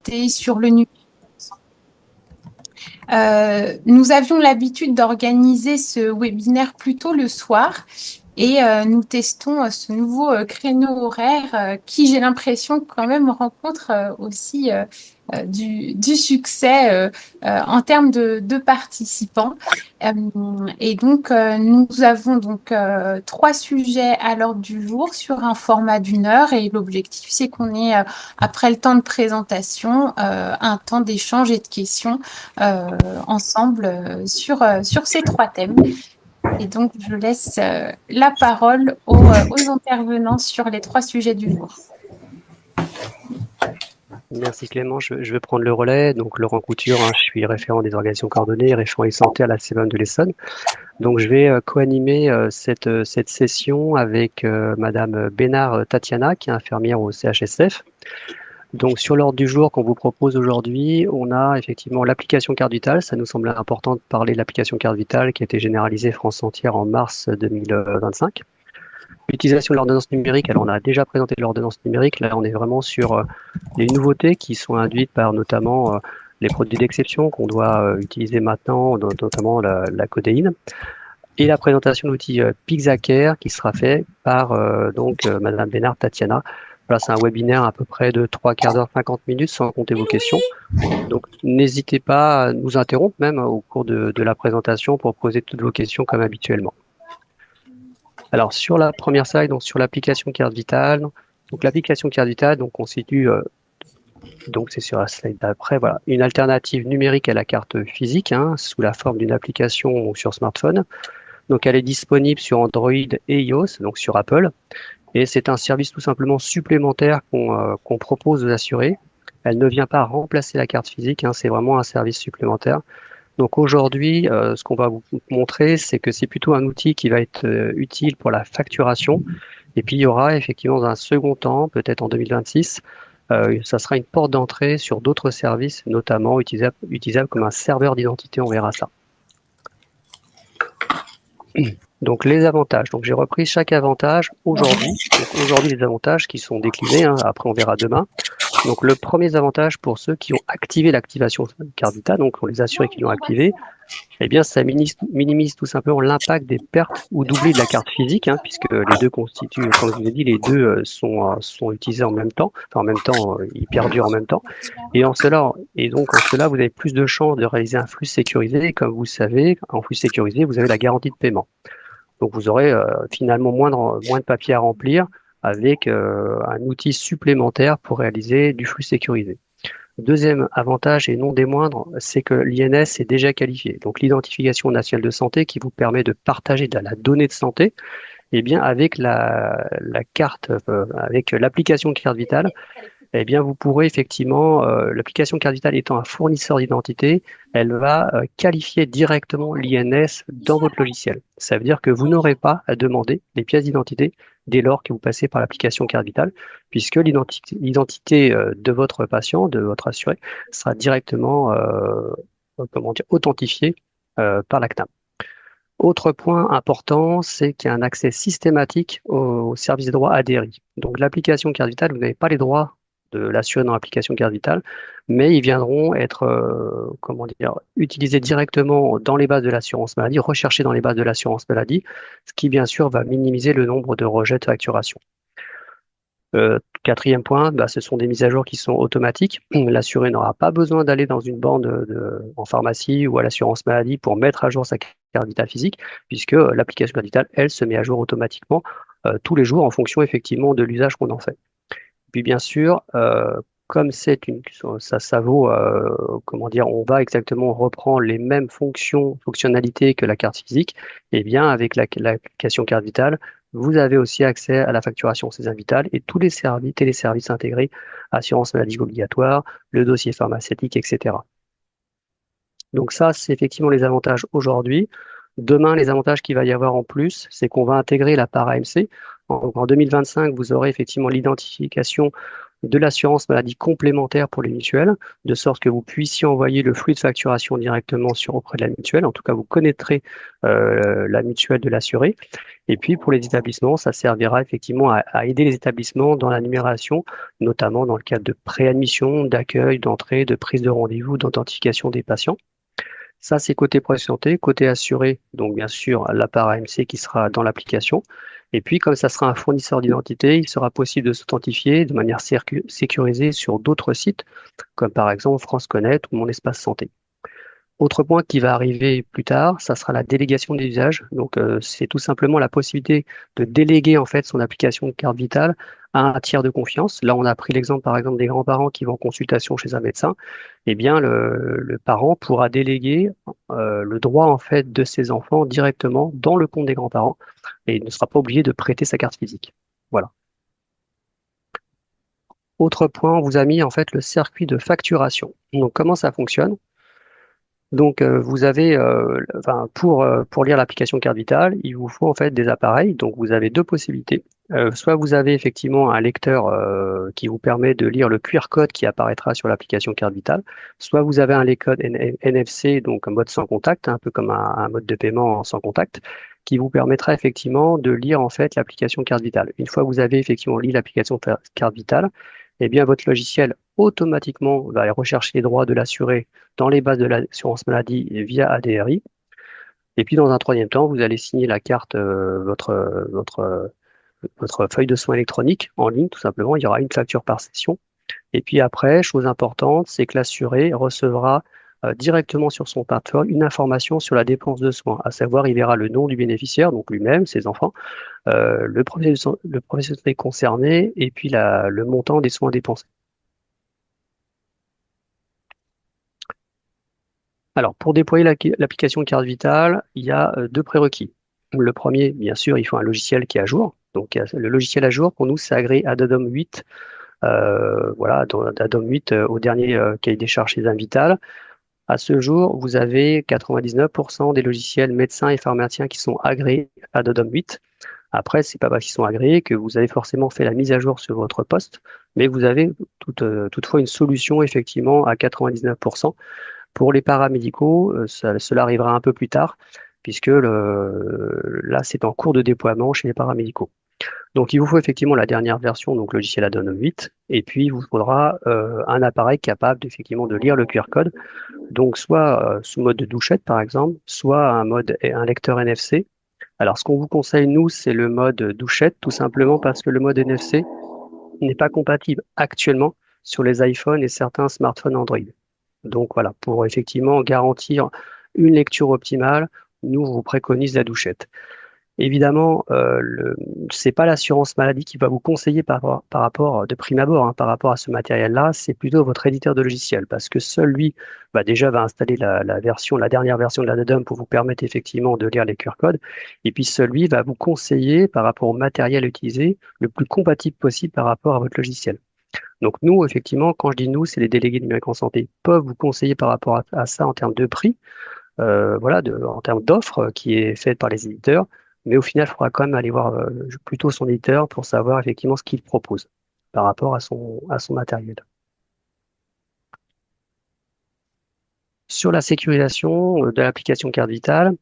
santé, sur le numérique. Nous avions l'habitude d'organiser ce webinaire plutôt le soir et nous testons ce nouveau créneau horaire qui, j'ai l'impression, quand même rencontre aussi du succès en termes de participants. Euh, et donc, nous avons donc trois sujets à l'ordre du jour sur un format d'une heure et l'objectif, c'est qu'on ait, après le temps de présentation, un temps d'échange et de questions ensemble sur ces trois thèmes. Et donc, je laisse la parole aux intervenants sur les trois sujets du jour. Merci Clément, je vais prendre le relais. Donc Laurent Couture, hein, je suis référent des organisations coordonnées, référent et santé à la CEVAM de l'Essonne. Donc je vais co-animer cette session avec Madame Bénard Tatiana, qui est infirmière au CHSF. Donc sur l'ordre du jour qu'on vous propose aujourd'hui, on a effectivement l'application carte vitale. Ça nous semblait important de parler de l'application carte vitale qui a été généralisée France entière en mars 2025. L'utilisation de l'ordonnance numérique, alors on a déjà présenté l'ordonnance numérique, là on est vraiment sur les nouveautés qui sont induites par notamment les produits d'exception qu'on doit utiliser maintenant, notamment la codéine, et la présentation de l'outil Pixacare qui sera fait par Madame Bénard Tatiana. Voilà, c'est un webinaire à peu près de 3 quarts d'heure, 50 minutes, sans compter vos questions. Donc n'hésitez pas à nous interrompre même au cours de la présentation pour poser toutes vos questions comme habituellement. Alors sur la première slide, donc sur l'application carte vitale, donc l'application carte vitale donc constitue donc c'est sur la slide d'après, voilà, une alternative numérique à la carte physique, hein, sous la forme d'une application sur smartphone. Donc elle est disponible sur Android et iOS, donc sur Apple, et c'est un service tout simplement supplémentaire qu'on propose aux assurés. Elle ne vient pas remplacer la carte physique, hein, c'est vraiment un service supplémentaire. Donc aujourd'hui, ce qu'on va vous montrer, c'est que c'est plutôt un outil qui va être utile pour la facturation. Et puis il y aura effectivement dans un second temps, peut-être en 2026, ça sera une porte d'entrée sur d'autres services, notamment utilisables comme un serveur d'identité. On verra ça. Donc les avantages. Donc j'ai repris chaque avantage aujourd'hui. Donc aujourd'hui les avantages qui sont déclinés, hein, après on verra demain. Donc le premier avantage pour ceux qui ont activé l'activation carte vitale, donc pour les assurés qui l'ont activé, eh bien ça minimise tout simplement l'impact des pertes ou d'oubli de la carte physique, hein, puisque les deux constituent, comme je vous ai dit, les deux sont utilisés en même temps, enfin en même temps, ils perdurent en même temps. Et donc en cela, vous avez plus de chances de réaliser un flux sécurisé. Et comme vous savez, en flux sécurisé, vous avez la garantie de paiement. Donc vous aurez finalement moins de papier à remplir avec un outil supplémentaire pour réaliser du flux sécurisé. Deuxième avantage et non des moindres, c'est que l'INS est déjà qualifié. Donc l'identification nationale de santé qui vous permet de partager de la donnée de santé, eh bien avec la carte, avec l'application carte vitale, eh bien, vous pourrez effectivement, l'application carte vitale étant un fournisseur d'identité, elle va qualifier directement l'INS dans votre logiciel. Ça veut dire que vous n'aurez pas à demander les pièces d'identité dès lors que vous passez par l'application carte vitale, puisque l'identité de votre patient, de votre assuré, sera directement comment dire, authentifiée par la CNAM. Autre point important, c'est qu'il y a un accès systématique au service des droits adhérés. Donc l'application carte vitale, vous n'avez pas les droits de l'assurer dans l'application carte vitale, mais ils viendront être comment dire, utilisés directement dans les bases de l'assurance maladie, recherchés dans les bases de l'assurance maladie, ce qui bien sûr va minimiser le nombre de rejets de facturation. Quatrième point, bah, ce sont des mises à jour qui sont automatiques. L'assuré n'aura pas besoin d'aller dans une borne en pharmacie ou à l'assurance maladie pour mettre à jour sa carte vitale physique, puisque l'application carte vitale, elle, se met à jour automatiquement tous les jours en fonction effectivement de l'usage qu'on en fait. Puis bien sûr, comme ça vaut, comment dire, on va exactement reprendre les mêmes fonctionnalités que la carte physique, et bien avec l'application carte vitale, vous avez aussi accès à la facturation César Vital et tous les services, téléservices intégrés, assurance maladie obligatoire, le dossier pharmaceutique, etc. Donc ça, c'est effectivement les avantages aujourd'hui. Demain, les avantages qu'il va y avoir en plus, c'est qu'on va intégrer la part AMC. En 2025, vous aurez effectivement l'identification de l'assurance maladie complémentaire pour les mutuelles, de sorte que vous puissiez envoyer le flux de facturation directement auprès de la mutuelle. En tout cas, vous connaîtrez la mutuelle de l'assuré. Et puis pour les établissements, ça servira effectivement à aider les établissements dans la numération, notamment dans le cadre de préadmission, d'accueil, d'entrée, de prise de rendez-vous, d'authentification des patients. Ça, c'est côté professionnel santé. Côté assuré, donc bien sûr, la part AMC qui sera dans l'application. Et puis, comme ça sera un fournisseur d'identité, il sera possible de s'authentifier de manière sécurisée sur d'autres sites, comme par exemple France Connect ou Mon Espace Santé. Autre point qui va arriver plus tard, ça sera la délégation des usages. Donc, c'est tout simplement la possibilité de déléguer en fait son application de carte vitale à un tiers de confiance. Là, on a pris l'exemple par exemple des grands-parents qui vont en consultation chez un médecin. Eh bien, le parent pourra déléguer le droit en fait de ses enfants directement dans le compte des grands-parents et il ne sera pas obligé de prêter sa carte physique. Voilà. Autre point, on vous a mis en fait le circuit de facturation. Donc, comment ça fonctionne? Donc, vous avez, enfin, pour lire l'application carte vitale, il vous faut en fait des appareils. Donc, vous avez deux possibilités. Soit vous avez effectivement un lecteur qui vous permet de lire le QR code qui apparaîtra sur l'application carte vitale. Soit vous avez un lecteur NFC, donc un mode sans contact, un peu comme un mode de paiement sans contact, qui vous permettra effectivement de lire en fait l'application carte vitale. Une fois que vous avez effectivement lu l'application carte vitale, eh bien, votre logiciel automatiquement va aller rechercher les droits de l'assuré dans les bases de l'assurance maladie via ADRI. Et puis, dans un troisième temps, vous allez signer la carte, votre feuille de soins électronique en ligne, tout simplement. Il y aura une facture par session. Et puis après, chose importante, c'est que l'assuré recevra directement sur son smartphone une information sur la dépense de soins, à savoir, il verra le nom du bénéficiaire, donc lui-même, ses enfants, le professionnel concerné, et puis le montant des soins dépensés. Alors, pour déployer l'application carte vitale, il y a deux prérequis. Le premier, bien sûr, il faut un logiciel qui est à jour. Donc, le logiciel à jour, pour nous, c'est agréé Addendum 8. Voilà, Addendum 8 au dernier cahier des charges chez Invital. À ce jour, vous avez 99% des logiciels médecins et pharmaciens qui sont agréés Addendum 8. Après, c'est pas parce qu'ils sont agréés que vous avez forcément fait la mise à jour sur votre poste, mais vous avez toutefois une solution effectivement à 99%. Pour les paramédicaux, cela arrivera un peu plus tard, puisque là, c'est en cours de déploiement chez les paramédicaux. Donc, il vous faut effectivement la dernière version, donc logiciel Addendum 8, et puis il vous faudra un appareil capable effectivement de lire le QR code, donc soit sous mode de douchette par exemple, soit un lecteur NFC. Alors, ce qu'on vous conseille, nous, c'est le mode douchette, tout simplement parce que le mode NFC n'est pas compatible actuellement sur les iPhones et certains smartphones Android. Donc voilà, pour effectivement garantir une lecture optimale, nous, on vous préconise la douchette. Évidemment, c'est pas l'assurance maladie qui va vous conseiller par rapport de prime abord, hein, par rapport à ce matériel-là, c'est plutôt votre éditeur de logiciel, parce que seul lui déjà va installer la dernière version de la NADUM pour vous permettre effectivement de lire les QR codes, et puis celui va vous conseiller par rapport au matériel utilisé le plus compatible possible par rapport à votre logiciel. Donc nous, effectivement, quand je dis nous, c'est les délégués numériques en santé peuvent vous conseiller par rapport à ça en termes de prix, voilà, en termes d'offres qui est faite par les éditeurs. Mais au final, il faudra quand même aller voir plutôt son éditeur pour savoir effectivement ce qu'il propose par rapport à son matériel. Sur la sécurisation de l'application Carte Vitale,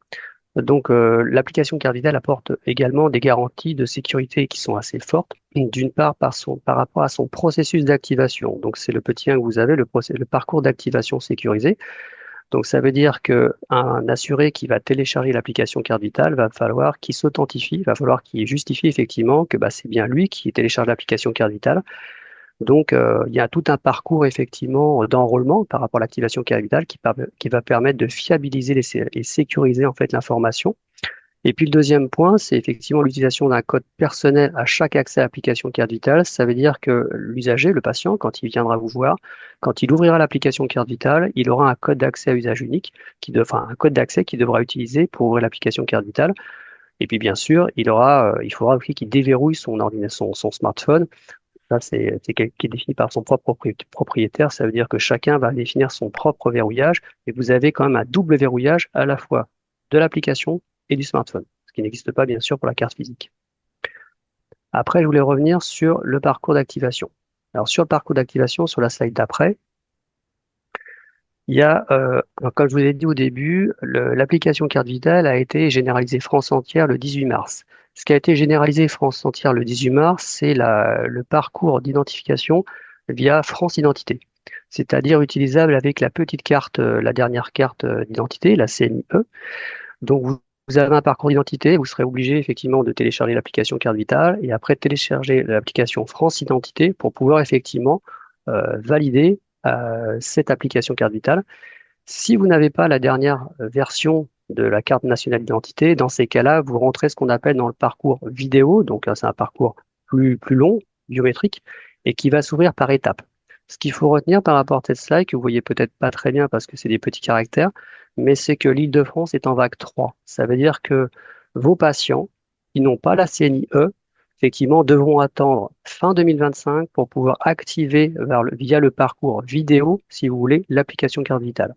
donc l'application Carte Vitale apporte également des garanties de sécurité qui sont assez fortes. D'une part, par rapport à son processus d'activation. Donc c'est le petit 1 que vous avez, le parcours d'activation sécurisé. Donc, ça veut dire qu'un assuré qui va télécharger l'application Carte Vitale va falloir qu'il s'authentifie, va falloir qu'il justifie effectivement que c'est bien lui qui télécharge l'application Carte Vitale. Donc, il y a tout un parcours effectivement d'enrôlement par rapport à l'activation Carte Vitale qui va permettre de fiabiliser et sécuriser en fait l'information. Et puis le deuxième point, c'est effectivement l'utilisation d'un code personnel à chaque accès à l'application Carte Vitale. Ça veut dire que l'usager, le patient, quand il viendra vous voir, quand il ouvrira l'application Carte Vitale, il aura un code d'accès à usage unique, enfin un code d'accès qu'il devra utiliser pour ouvrir l'application Carte Vitale. Et puis bien sûr, il faudra aussi qu'il déverrouille son ordinateur, son smartphone. Ça, qui est défini par son propre propriétaire. Ça veut dire que chacun va définir son propre verrouillage et vous avez quand même un double verrouillage à la fois de l'application et du smartphone, ce qui n'existe pas bien sûr pour la carte physique. Après, je voulais revenir sur le parcours d'activation. Alors sur le parcours d'activation, sur la slide d'après, il y a, comme je vous ai dit au début, l'application carte vitale a été généralisée France entière le 18 mars. Ce qui a été généralisé France entière le 18 mars, c'est le parcours d'identification via France Identité, c'est-à-dire utilisable avec la petite carte, la dernière carte d'identité, la CNIE. Donc vous avez un parcours d'identité, vous serez obligé effectivement de télécharger l'application carte vitale et après télécharger l'application France Identité pour pouvoir effectivement valider cette application carte vitale. Si vous n'avez pas la dernière version de la carte nationale d'identité, dans ces cas-là, vous rentrez ce qu'on appelle dans le parcours vidéo, donc c'est un parcours plus long, biométrique, et qui va s'ouvrir par étapes. Ce qu'il faut retenir par rapport à cette slide, que vous voyez peut-être pas très bien parce que c'est des petits caractères, mais c'est que l'Île-de-France est en vague 3. Ça veut dire que vos patients qui n'ont pas la CNIE, effectivement, devront attendre fin 2025 pour pouvoir activer via le parcours vidéo, si vous voulez, l'application carte vitale.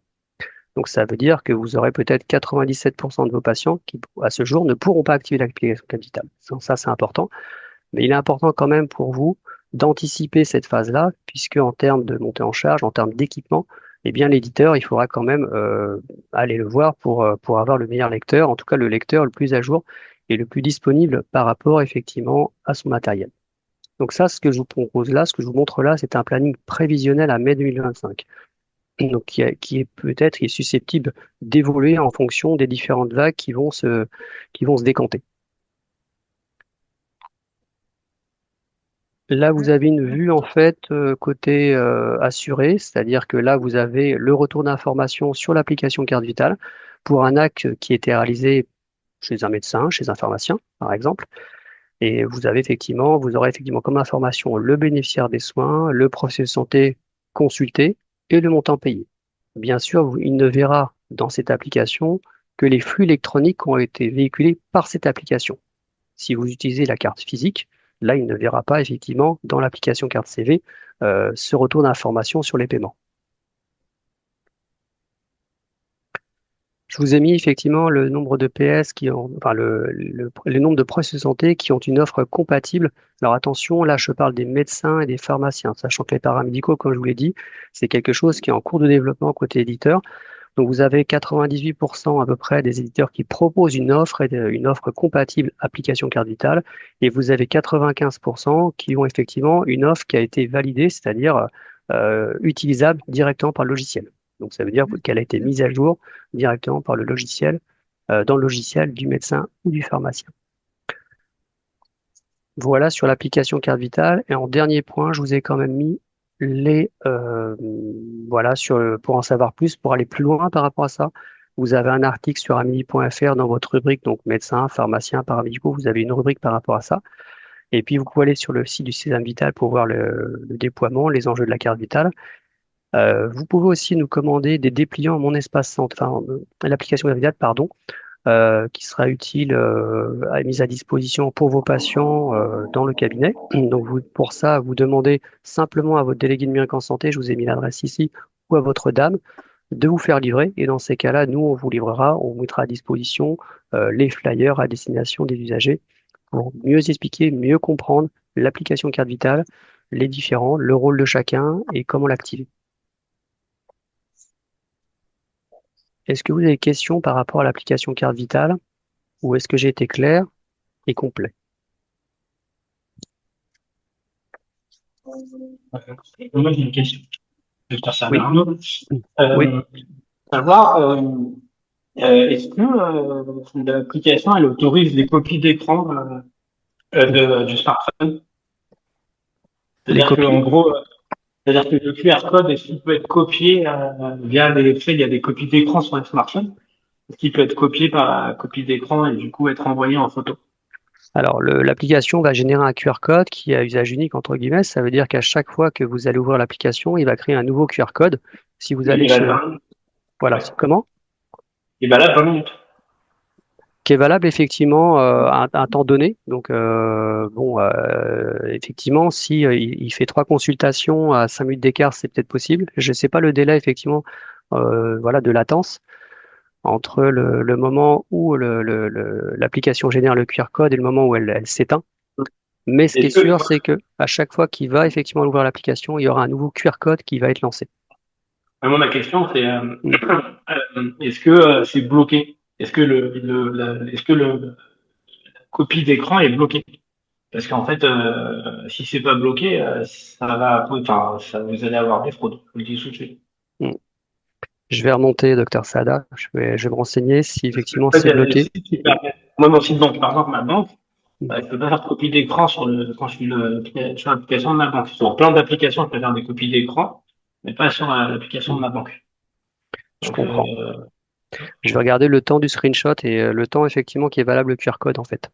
Donc ça veut dire que vous aurez peut-être 97% de vos patients qui, à ce jour, ne pourront pas activer l'application capitale. Ça, c'est important. Mais il est important quand même pour vous d'anticiper cette phase-là, puisque en termes de montée en charge, en termes d'équipement, eh bien l'éditeur, il faudra quand même aller le voir pour avoir le meilleur lecteur, en tout cas le lecteur le plus à jour et le plus disponible par rapport effectivement à son matériel. Donc ça, ce que je vous propose là, ce que je vous montre là, c'est un planning prévisionnel à mai 2025. Donc qui est peut-être qui est susceptible d'évoluer en fonction des différentes vagues qui vont se décanter. Là, vous avez une vue en fait côté assuré, c'est-à-dire que là, vous avez le retour d'information sur l'application carte vitale pour un acte qui a été réalisé chez un médecin, chez un pharmacien, par exemple. Et vous aurez effectivement comme information le bénéficiaire des soins, le professionnel de santé consulté et le montant payé. Bien sûr, il ne verra dans cette application que les flux électroniques qui ont été véhiculés par cette application. Si vous utilisez la carte physique, là, il ne verra pas effectivement dans l'application carte CV ce retour d'information sur les paiements. Je vous ai mis effectivement le nombre de PS enfin le nombre de professionnels de santé qui ont une offre compatible. Alors attention, là je parle des médecins et des pharmaciens, sachant que les paramédicaux, comme je vous l'ai dit, c'est quelque chose qui est en cours de développement côté éditeur. Donc vous avez 98% à peu près des éditeurs qui proposent une offre compatible application carte vitale, et vous avez 95% qui ont effectivement une offre qui a été validée, c'est-à-dire utilisable directement par le logiciel. Donc ça veut dire qu'elle a été mise à jour directement par le logiciel, dans le logiciel du médecin ou du pharmacien. Voilà sur l'application carte vitale. Et en dernier point, je vous ai quand même mis voilà, pour en savoir plus, pour aller plus loin par rapport à ça. Vous avez un article sur amini.fr dans votre rubrique, donc médecin, pharmacien, paramédicaux, vous avez une rubrique par rapport à ça. Et puis vous pouvez aller sur le site du Sésame Vital pour voir le déploiement, les enjeux de la carte vitale. Vous pouvez aussi nous commander des dépliants Mon Espace Santé, enfin l'application carte vitale, pardon, qui sera utile mise à disposition pour vos patients dans le cabinet. Donc pour ça, vous demandez simplement à votre délégué numérique en santé, je vous ai mis l'adresse ici, ou à votre dame, de vous faire livrer. Et dans ces cas-là, nous, on vous livrera, on vous mettra à disposition les flyers à destination des usagers pour mieux expliquer, mieux comprendre l'application carte vitale, les différents, le rôle de chacun et comment l'activer. Est-ce que vous avez des questions par rapport à l'application carte vitale ou est-ce que j'ai été clair et complet? Moi, j'ai une question. Docteur Oui, Savarno. oui. Savoir, est-ce que l'application, elle autorise des copies d'écran du smartphone? Les C'est-à-dire que, copies. en gros, c'est-à-dire que le QR code, est-ce qu'il peut être copié via il y a des copies d'écran sur les smartphones? Est-ce qu'il peut être copié par copie d'écran et du coup être envoyé en photo? Alors, l'application va générer un QR code qui est à usage unique, entre guillemets. Ça veut dire qu'à chaque fois que vous allez ouvrir l'application, il va créer un nouveau QR code. Si vous allez Il va chez... là, Voilà, ouais. comment? Et ben là, 20 minutes. Qui est valable effectivement à un temps donné. Donc, bon, effectivement, si il fait 3 consultations à 5 minutes d'écart, c'est peut-être possible. Je ne sais pas le délai, effectivement, voilà, de latence entre le moment où l'application génère le QR code et le moment où elle s'éteint. Mais ce qui est Est-ce que, sûr, c'est que à chaque fois qu'il va effectivement ouvrir l'application, il y aura un nouveau QR code qui va être lancé. moi, ma question, c'est Mm. est-ce que c'est bloqué? Est-ce que est-ce que la copie d'écran est bloquée? Parce qu'en fait, si c'est pas bloqué, enfin, vous allez avoir des fraudes. Je vous le dis tout de suite. Mm. Je vais remonter, docteur Sada. Je vais me renseigner si effectivement En fait, il c'est y a des bloqué. sites qui permettent. Moi, mon site banque, par exemple, ma banque, Mm. je peux pas faire de copie d'écran quand je suis sur l'application de ma banque. Sur plein d'applications, je peux faire des copies d'écran, mais pas sur l'application de Mm. ma banque. Je Donc, comprends. Je vais regarder le temps du screenshot et le temps effectivement qui est valable le QR code en fait.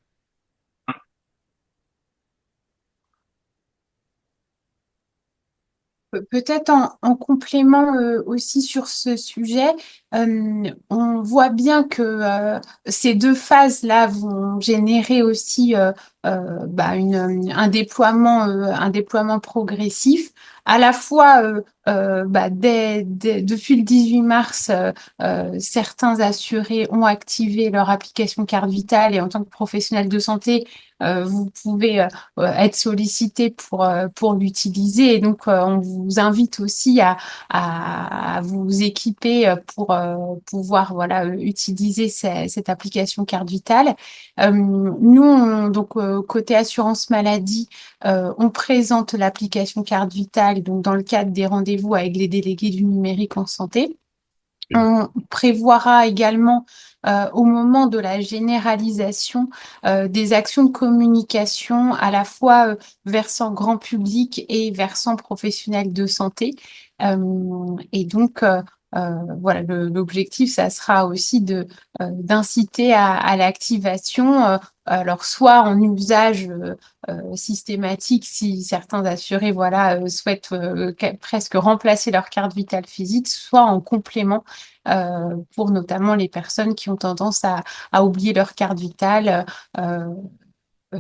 Peut-être en complément aussi sur ce sujet, on voit bien que ces deux phases-là vont générer aussi un déploiement progressif. À la fois, depuis le 18 mars, certains assurés ont activé leur application carte vitale et en tant que professionnel de santé, vous pouvez être sollicité pour l'utiliser. Et donc, on vous invite aussi à vous équiper pour pouvoir voilà, utiliser cette application carte vitale. Nous, côté assurance maladie, on présente l'application carte vitale donc, dans le cadre des rendez-vous avec les délégués du numérique en santé. On prévoira également au moment de la généralisation des actions de communication à la fois versant grand public et versant professionnel de santé. Et donc, voilà, l'objectif, ça sera aussi d'inciter à l'activation, alors soit en usage systématique si certains assurés voilà, souhaitent presque remplacer leur carte vitale physique, soit en complément pour notamment les personnes qui ont tendance à oublier leur carte vitale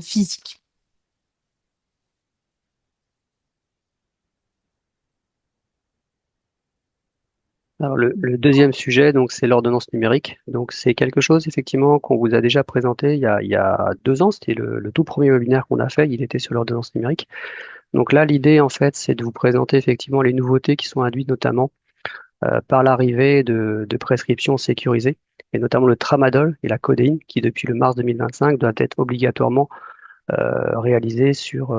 physique. Alors le deuxième sujet, donc c'est l'ordonnance numérique. Donc c'est quelque chose effectivement qu'on vous a déjà présenté il y a 2 ans. C'était le tout premier webinaire qu'on a fait. Il était sur l'ordonnance numérique. Donc là, l'idée en fait, c'est de vous présenter effectivement les nouveautés qui sont induites notamment par l'arrivée de prescriptions sécurisées, et notamment le tramadol et la codéine, qui depuis le mars 2025 doivent être obligatoirement réalisées sur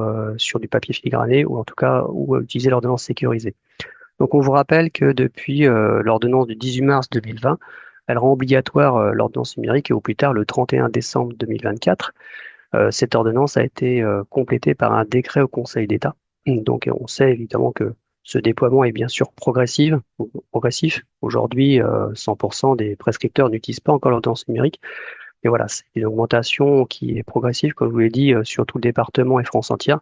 du papier filigrané ou en tout cas ou utiliser l'ordonnance sécurisée. Donc on vous rappelle que depuis l'ordonnance du 18 mars 2020, elle rend obligatoire l'ordonnance numérique et au plus tard le 31 décembre 2024. Cette ordonnance a été complétée par un décret au Conseil d'État. Donc on sait évidemment que ce déploiement est bien sûr progressif. Aujourd'hui, 100% des prescripteurs n'utilisent pas encore l'ordonnance numérique. Et voilà, c'est une augmentation qui est progressive, comme je vous l'ai dit, sur tout le département et France entière.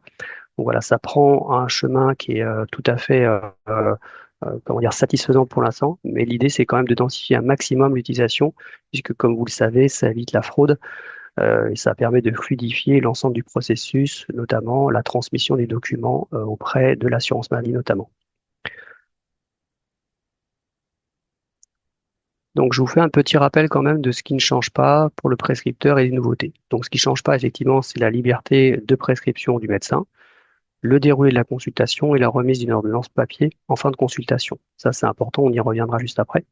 Donc voilà, ça prend un chemin qui est tout à fait comment dire, satisfaisant pour l'instant, mais l'idée c'est quand même de densifier un maximum l'utilisation, puisque comme vous le savez, ça évite la fraude et ça permet de fluidifier l'ensemble du processus, notamment la transmission des documents auprès de l'assurance maladie notamment. Donc, je vous fais un petit rappel quand même de ce qui ne change pas pour le prescripteur et les nouveautés. Donc, ce qui ne change pas, effectivement, c'est la liberté de prescription du médecin, le déroulé de la consultation et la remise d'une ordonnance papier en fin de consultation. Ça, c'est important, on y reviendra juste après.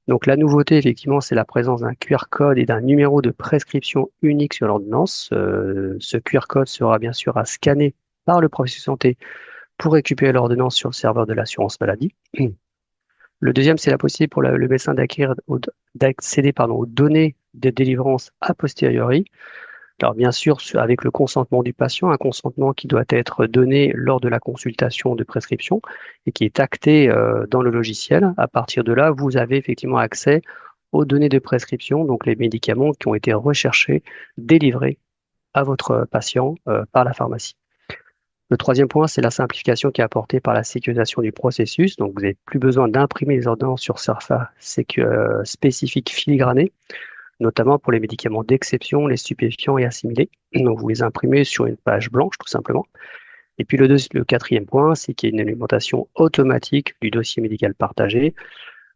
Donc, la nouveauté, effectivement, c'est la présence d'un QR code et d'un numéro de prescription unique sur l'ordonnance. Ce QR code sera bien sûr à scanner par le professionnel de santé pour récupérer l'ordonnance sur le serveur de l'assurance maladie. Le deuxième, c'est la possibilité pour le médecin d'accéder aux données de délivrance a posteriori. Alors bien sûr, avec le consentement du patient, un consentement qui doit être donné lors de la consultation de prescription et qui est acté dans le logiciel. À partir de là, vous avez effectivement accès aux données de prescription, donc les médicaments qui ont été recherchés, délivrés à votre patient par la pharmacie. Le troisième point, c'est la simplification qui est apportée par la sécurisation du processus. Donc, vous n'avez plus besoin d'imprimer les ordonnances sur surface spécifique filigranée, notamment pour les médicaments d'exception, les stupéfiants et assimilés. Donc, vous les imprimez sur une page blanche, tout simplement. Et puis, le quatrième point, c'est qu'il y a une alimentation automatique du dossier médical partagé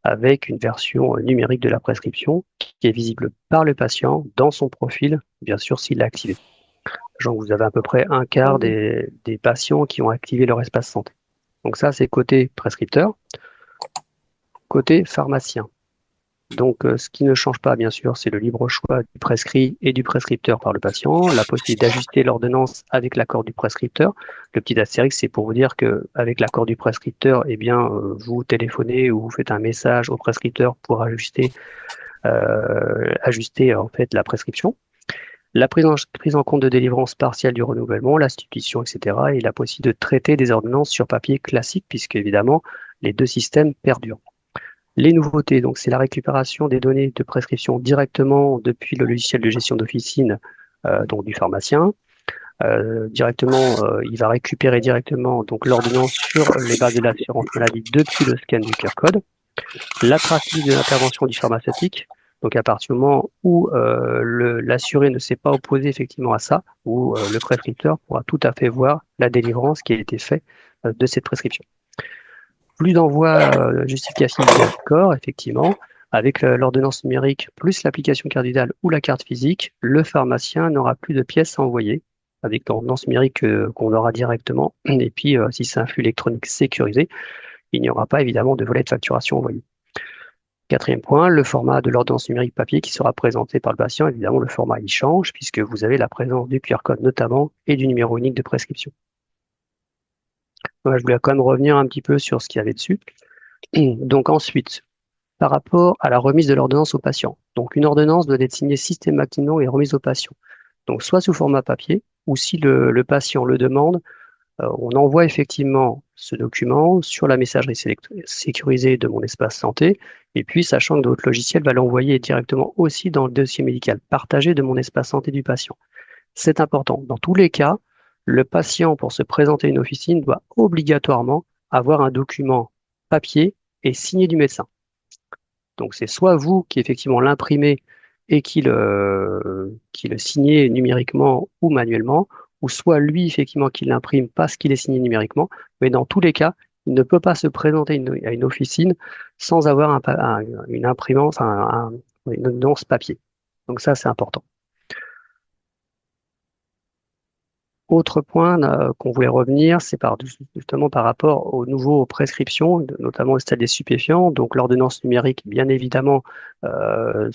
avec une version numérique de la prescription qui est visible par le patient dans son profil, bien sûr, s'il l'a activé. sachant que vous avez à peu près un quart des patients qui ont activé leur espace santé. Donc ça, c'est côté prescripteur. Côté pharmacien. Donc, ce qui ne change pas, bien sûr, c'est le libre choix du prescrit et du prescripteur par le patient, la possibilité d'ajuster l'ordonnance avec l'accord du prescripteur. Le petit astérix, c'est pour vous dire que avec l'accord du prescripteur, eh bien, vous téléphonez ou vous faites un message au prescripteur pour ajuster en fait la prescription. La prise en compte de délivrance partielle du renouvellement, la substitution, etc. et la possibilité de traiter des ordonnances sur papier classique, puisque évidemment, les deux systèmes perdurent. Les nouveautés, donc c'est la récupération des données de prescription directement depuis le logiciel de gestion d'officine donc du pharmacien. Il va récupérer directement donc l'ordonnance sur les bases de l'assurance maladie depuis le scan du QR code. L'attractivité de l'intervention du pharmaceutique, donc à partir du moment où l'assuré ne s'est pas opposé effectivement à ça, où le prescripteur pourra tout à fait voir la délivrance qui a été faite de cette prescription. Plus d'envoi justificatif d'accord, effectivement, avec l'ordonnance numérique plus l'application carte vitale ou la carte physique, le pharmacien n'aura plus de pièces à envoyer avec l'ordonnance numérique qu'on aura directement. Et puis, si c'est un flux électronique sécurisé, il n'y aura pas évidemment de volet de facturation envoyé. Quatrième point, le format de l'ordonnance numérique papier qui sera présenté par le patient. Évidemment, le format il change puisque vous avez la présence du QR code notamment et du numéro unique de prescription. Je voulais quand même revenir un petit peu sur ce qu'il y avait dessus. Donc ensuite, par rapport à la remise de l'ordonnance au patient. Donc une ordonnance doit être signée systématiquement et remise au patient. Donc soit sous format papier, ou si le patient le demande, on envoie effectivement ce document sur la messagerie sécurisée de mon espace santé, et puis sachant que votre logiciel va l'envoyer directement aussi dans le dossier médical partagé de mon espace santé du patient. C'est important. Dans tous les cas, le patient, pour se présenter à une officine, doit obligatoirement avoir un document papier et signé du médecin. Donc c'est soit vous qui effectivement l'imprimez et qui le signez numériquement ou manuellement, ou soit lui effectivement qui l'imprime parce qu'il est signé numériquement. Mais dans tous les cas, il ne peut pas se présenter à une officine sans avoir une imprimante, une ordonnance papier. Donc ça, c'est important. Autre point qu'on voulait revenir, c'est justement par rapport aux nouveaux prescriptions, notamment au stade des stupéfiants. Donc l'ordonnance numérique, bien évidemment, le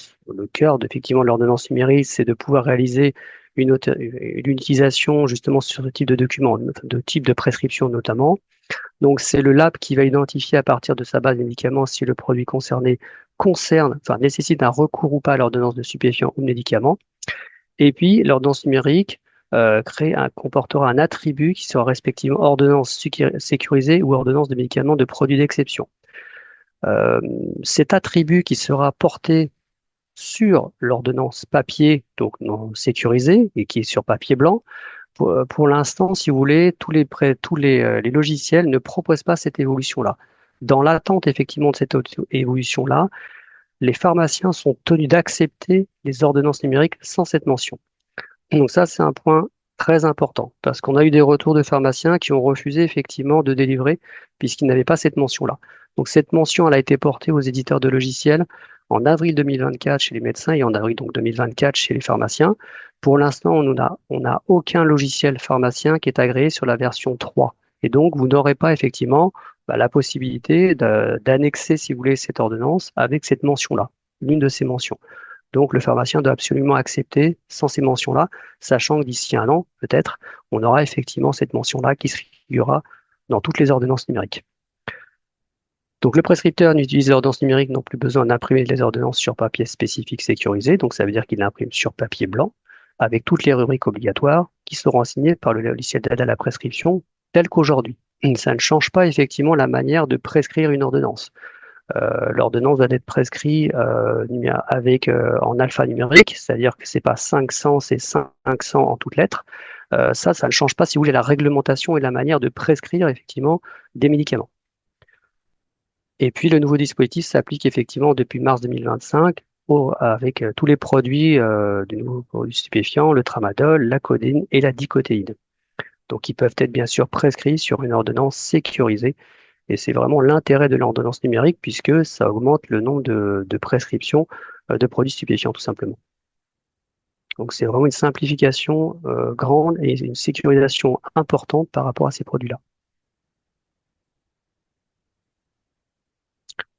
cœur effectivement de l'ordonnance numérique, c'est de pouvoir réaliser une utilisation justement sur ce type de document, de type de prescription notamment. Donc c'est le lab qui va identifier à partir de sa base de médicaments si le produit concerné nécessite un recours ou pas à l'ordonnance de stupéfiants ou de médicaments. Et puis l'ordonnance numérique comportera un attribut qui sera respectivement ordonnance sécurisée ou ordonnance de médicaments de produits d'exception. Cet attribut qui sera porté sur l'ordonnance papier, donc non sécurisée, et qui est sur papier blanc, pour l'instant, si vous voulez, tous les logiciels ne proposent pas cette évolution-là. Dans l'attente effectivement de cette évolution-là, les pharmaciens sont tenus d'accepter les ordonnances numériques sans cette mention. Donc ça, c'est un point très important parce qu'on a eu des retours de pharmaciens qui ont refusé effectivement de délivrer puisqu'ils n'avaient pas cette mention-là. Donc cette mention, elle a été portée aux éditeurs de logiciels en avril 2024 chez les médecins et en avril donc 2024 chez les pharmaciens. Pour l'instant, on n'a aucun logiciel pharmacien qui est agréé sur la version 3. Et donc, vous n'aurez pas effectivement la possibilité d'annexer, si vous voulez, cette ordonnance avec cette mention-là, l'une de ces mentions. Donc, le pharmacien doit absolument accepter sans ces mentions-là, sachant que d'ici un an, peut-être, on aura effectivement cette mention-là qui se figurera dans toutes les ordonnances numériques. Donc, le prescripteur n'utilise l'ordonnance numérique, non plus besoin d'imprimer les ordonnances sur papier spécifique sécurisé. Donc, ça veut dire qu'il l'imprime sur papier blanc, avec toutes les rubriques obligatoires qui seront signées par le logiciel d'aide à la prescription, tel qu'aujourd'hui. Ça ne change pas effectivement la manière de prescrire une ordonnance. L'ordonnance doit être prescrite en alphanumérique, c'est-à-dire que c'est pas 500, c'est 500 en toutes lettres. Ça ne change pas, si vous voulez, la réglementation et la manière de prescrire effectivement des médicaments. Et puis le nouveau dispositif s'applique effectivement depuis mars 2025 avec tous les produits du nouveau produit stupéfiant, le tramadol, la codéine et la dicotéine. Donc ils peuvent être bien sûr prescrits sur une ordonnance sécurisée. Et c'est vraiment l'intérêt de l'ordonnance numérique puisque ça augmente le nombre de prescriptions de produits stupéfiants tout simplement. Donc c'est vraiment une simplification grande et une sécurisation importante par rapport à ces produits-là.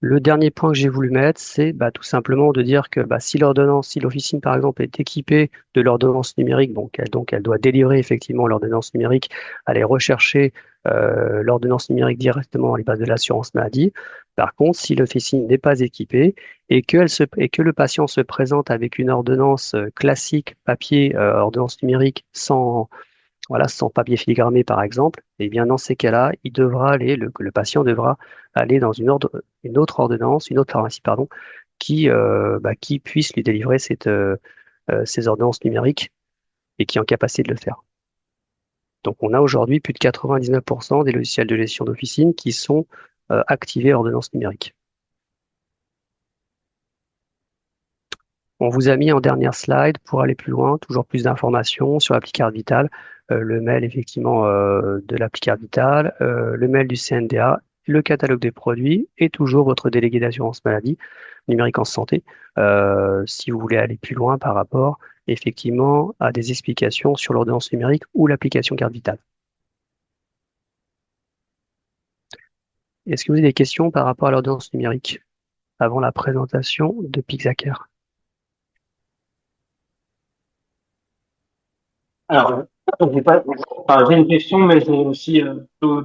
Le dernier point que j'ai voulu mettre, c'est tout simplement de dire que si l'ordonnance, si l'officine par exemple est équipée de l'ordonnance numérique, donc elle doit délivrer effectivement l'ordonnance numérique, aller rechercher l'ordonnance numérique directement dans les bases de l'assurance maladie. Par contre, si l'officine n'est pas équipée et que le patient se présente avec une ordonnance classique papier, ordonnance numérique sans voilà, sans papier filigrané par exemple, et bien dans ces cas-là, le patient devra aller dans une autre ordonnance, une autre pharmacie, pardon, qui puisse lui délivrer ces ordonnances numériques et qui est en capacité de le faire. Donc on a aujourd'hui plus de 99% des logiciels de gestion d'officine qui sont activés ordonnance numérique. On vous a mis en dernière slide pour aller plus loin, toujours plus d'informations sur l'appli carte vitale, le mail effectivement de l'appli carte vitale, le mail du CNDA, le catalogue des produits et toujours votre délégué d'assurance maladie numérique en santé, si vous voulez aller plus loin par rapport effectivement à des explications sur l'ordonnance numérique ou l'application carte vitale. Est-ce que vous avez des questions par rapport à l'ordonnance numérique avant la présentation de Pixacare? Alors, j'ai pas, j'ai une question, mais j'ai aussi plutôt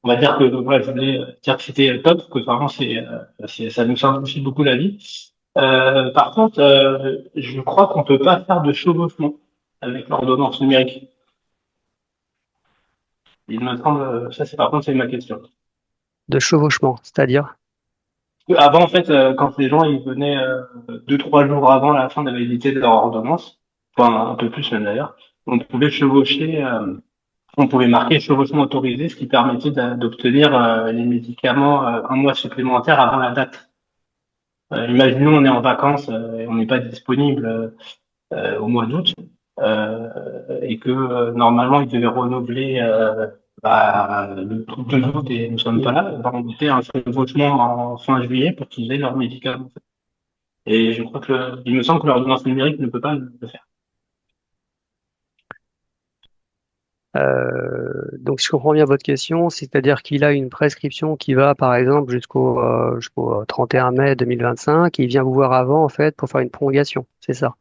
on va dire que voilà, je voulais dire que c'était top, que vraiment ça nous simplifie beaucoup la vie. Par contre, je crois qu'on peut pas faire de chevauchement avec l'ordonnance numérique. Il me semble, ça c'est par contre c'est ma question. De chevauchement, c'est-à-dire? Avant, en fait, quand les gens ils venaient 2, 3 jours avant la fin de la validité de leur ordonnance, enfin un peu plus même d'ailleurs, on pouvait chevaucher, on pouvait marquer chevauchement autorisé, ce qui permettait d'obtenir les médicaments un mois supplémentaire avant la date. Imaginons on est en vacances et on n'est pas disponible au mois d'août et que normalement ils devaient renouveler le truc de août et nous sommes pas là, on mettait un chevauchement en fin juillet pour qu'ils aient leurs médicaments. Et je crois que il me semble que l'ordonnance numérique ne peut pas le faire. Donc, si je comprends bien votre question, c'est-à-dire qu'il a une prescription qui va, par exemple, jusqu'au 31 mai 2025, et il vient vous voir avant, en fait, pour faire une prolongation, c'est ça.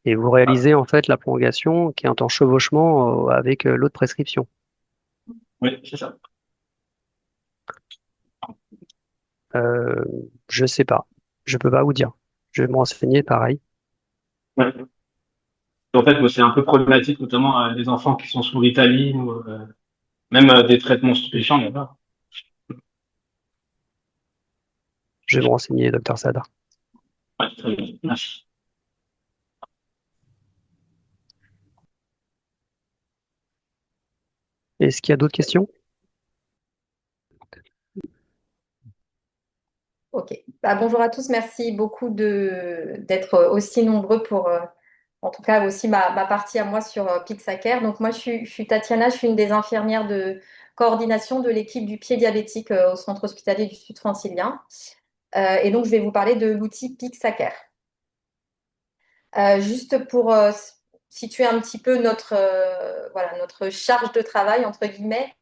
Et vous Ah, réalisez, en fait, la prolongation qui est en chevauchement avec l'autre prescription. oui, c'est ça. Euh, je sais pas. Je peux pas vous dire. Je vais me renseigner, pareil. Ouais. En fait, moi, c'est un peu problématique, notamment les enfants qui sont sous Ritaline ou même des traitements stupéfiants, il y en a. Je vais me renseigner, docteur Sada. Ouais, très bien. Merci. Est-ce qu'il y a d'autres questions? Ok. Bonjour à tous. Merci beaucoup d'être aussi nombreux pour, en tout cas, aussi ma partie à moi sur Pixacare. Donc, moi, je suis Tatiana, je suis une des infirmières de coordination de l'équipe du pied diabétique au centre hospitalier du Sud francilien. Et donc, je vais vous parler de l'outil Pixacare. Juste pour situer un petit peu voilà, notre charge de travail, entre guillemets.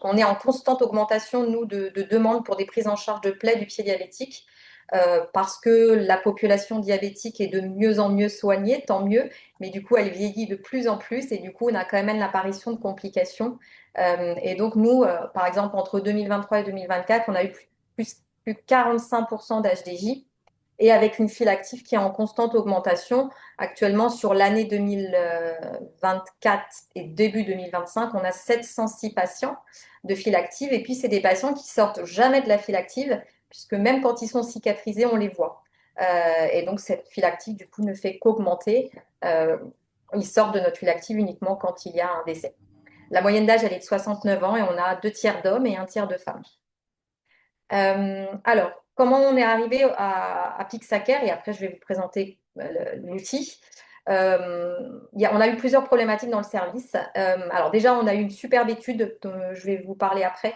On est en constante augmentation, nous, de demandes pour des prises en charge de plaies du pied diabétique, parce que la population diabétique est de mieux en mieux soignée, tant mieux, mais du coup, elle vieillit de plus en plus et du coup, on a quand même l'apparition de complications. Et donc, nous, par exemple, entre 2023 et 2024, on a eu plus de 45% d'HDJ et avec une file active qui est en constante augmentation. Actuellement, sur l'année 2024 et début 2025, on a 706 patients de file active. Et puis, c'est des patients qui sortent jamais de la file active, puisque même quand ils sont cicatrisés, on les voit. Et donc, cette file active, du coup, ne fait qu'augmenter. Ils sortent de notre file active uniquement quand il y a un décès. La moyenne d'âge, elle est de 69 ans et on a 2 tiers d'hommes et 1 tiers de femmes. Alors, comment on est arrivé à Pixacare et après je vais vous présenter l'outil. On a eu plusieurs problématiques dans le service. Alors déjà, on a eu une superbe étude dont je vais vous parler après,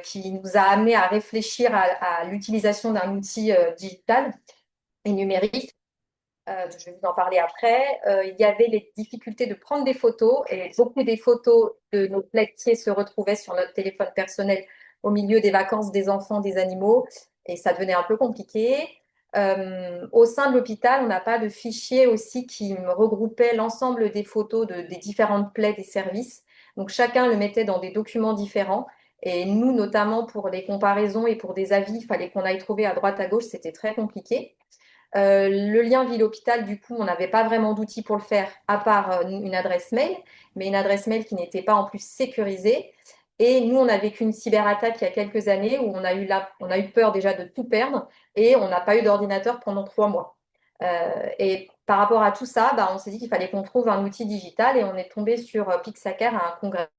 qui nous a amené à réfléchir à l'utilisation d'un outil digital et numérique je vais vous en parler après. Il y avait les difficultés de prendre des photos et beaucoup des photos de nos plaidiers se retrouvaient sur notre téléphone personnel au milieu des vacances des enfants, des animaux, et ça devenait un peu compliqué. Au sein de l'hôpital, on n'a pas de fichier aussi qui regroupait l'ensemble des photos des différentes plaies des services. Donc chacun le mettait dans des documents différents. Et nous, notamment pour les comparaisons et pour des avis, il fallait qu'on aille trouver à droite à gauche, c'était très compliqué. Le lien ville-hôpital, du coup, on n'avait pas vraiment d'outils pour le faire, à part une adresse mail, mais une adresse mail qui n'était pas en plus sécurisée. Et nous, on a vécu une cyberattaque il y a quelques années où on a eu peur déjà de tout perdre et on n'a pas eu d'ordinateur pendant 3 mois. Et par rapport à tout ça, bah, on s'est dit qu'il fallait qu'on trouve un outil digital et on est tombé sur Pixaker à un congrès.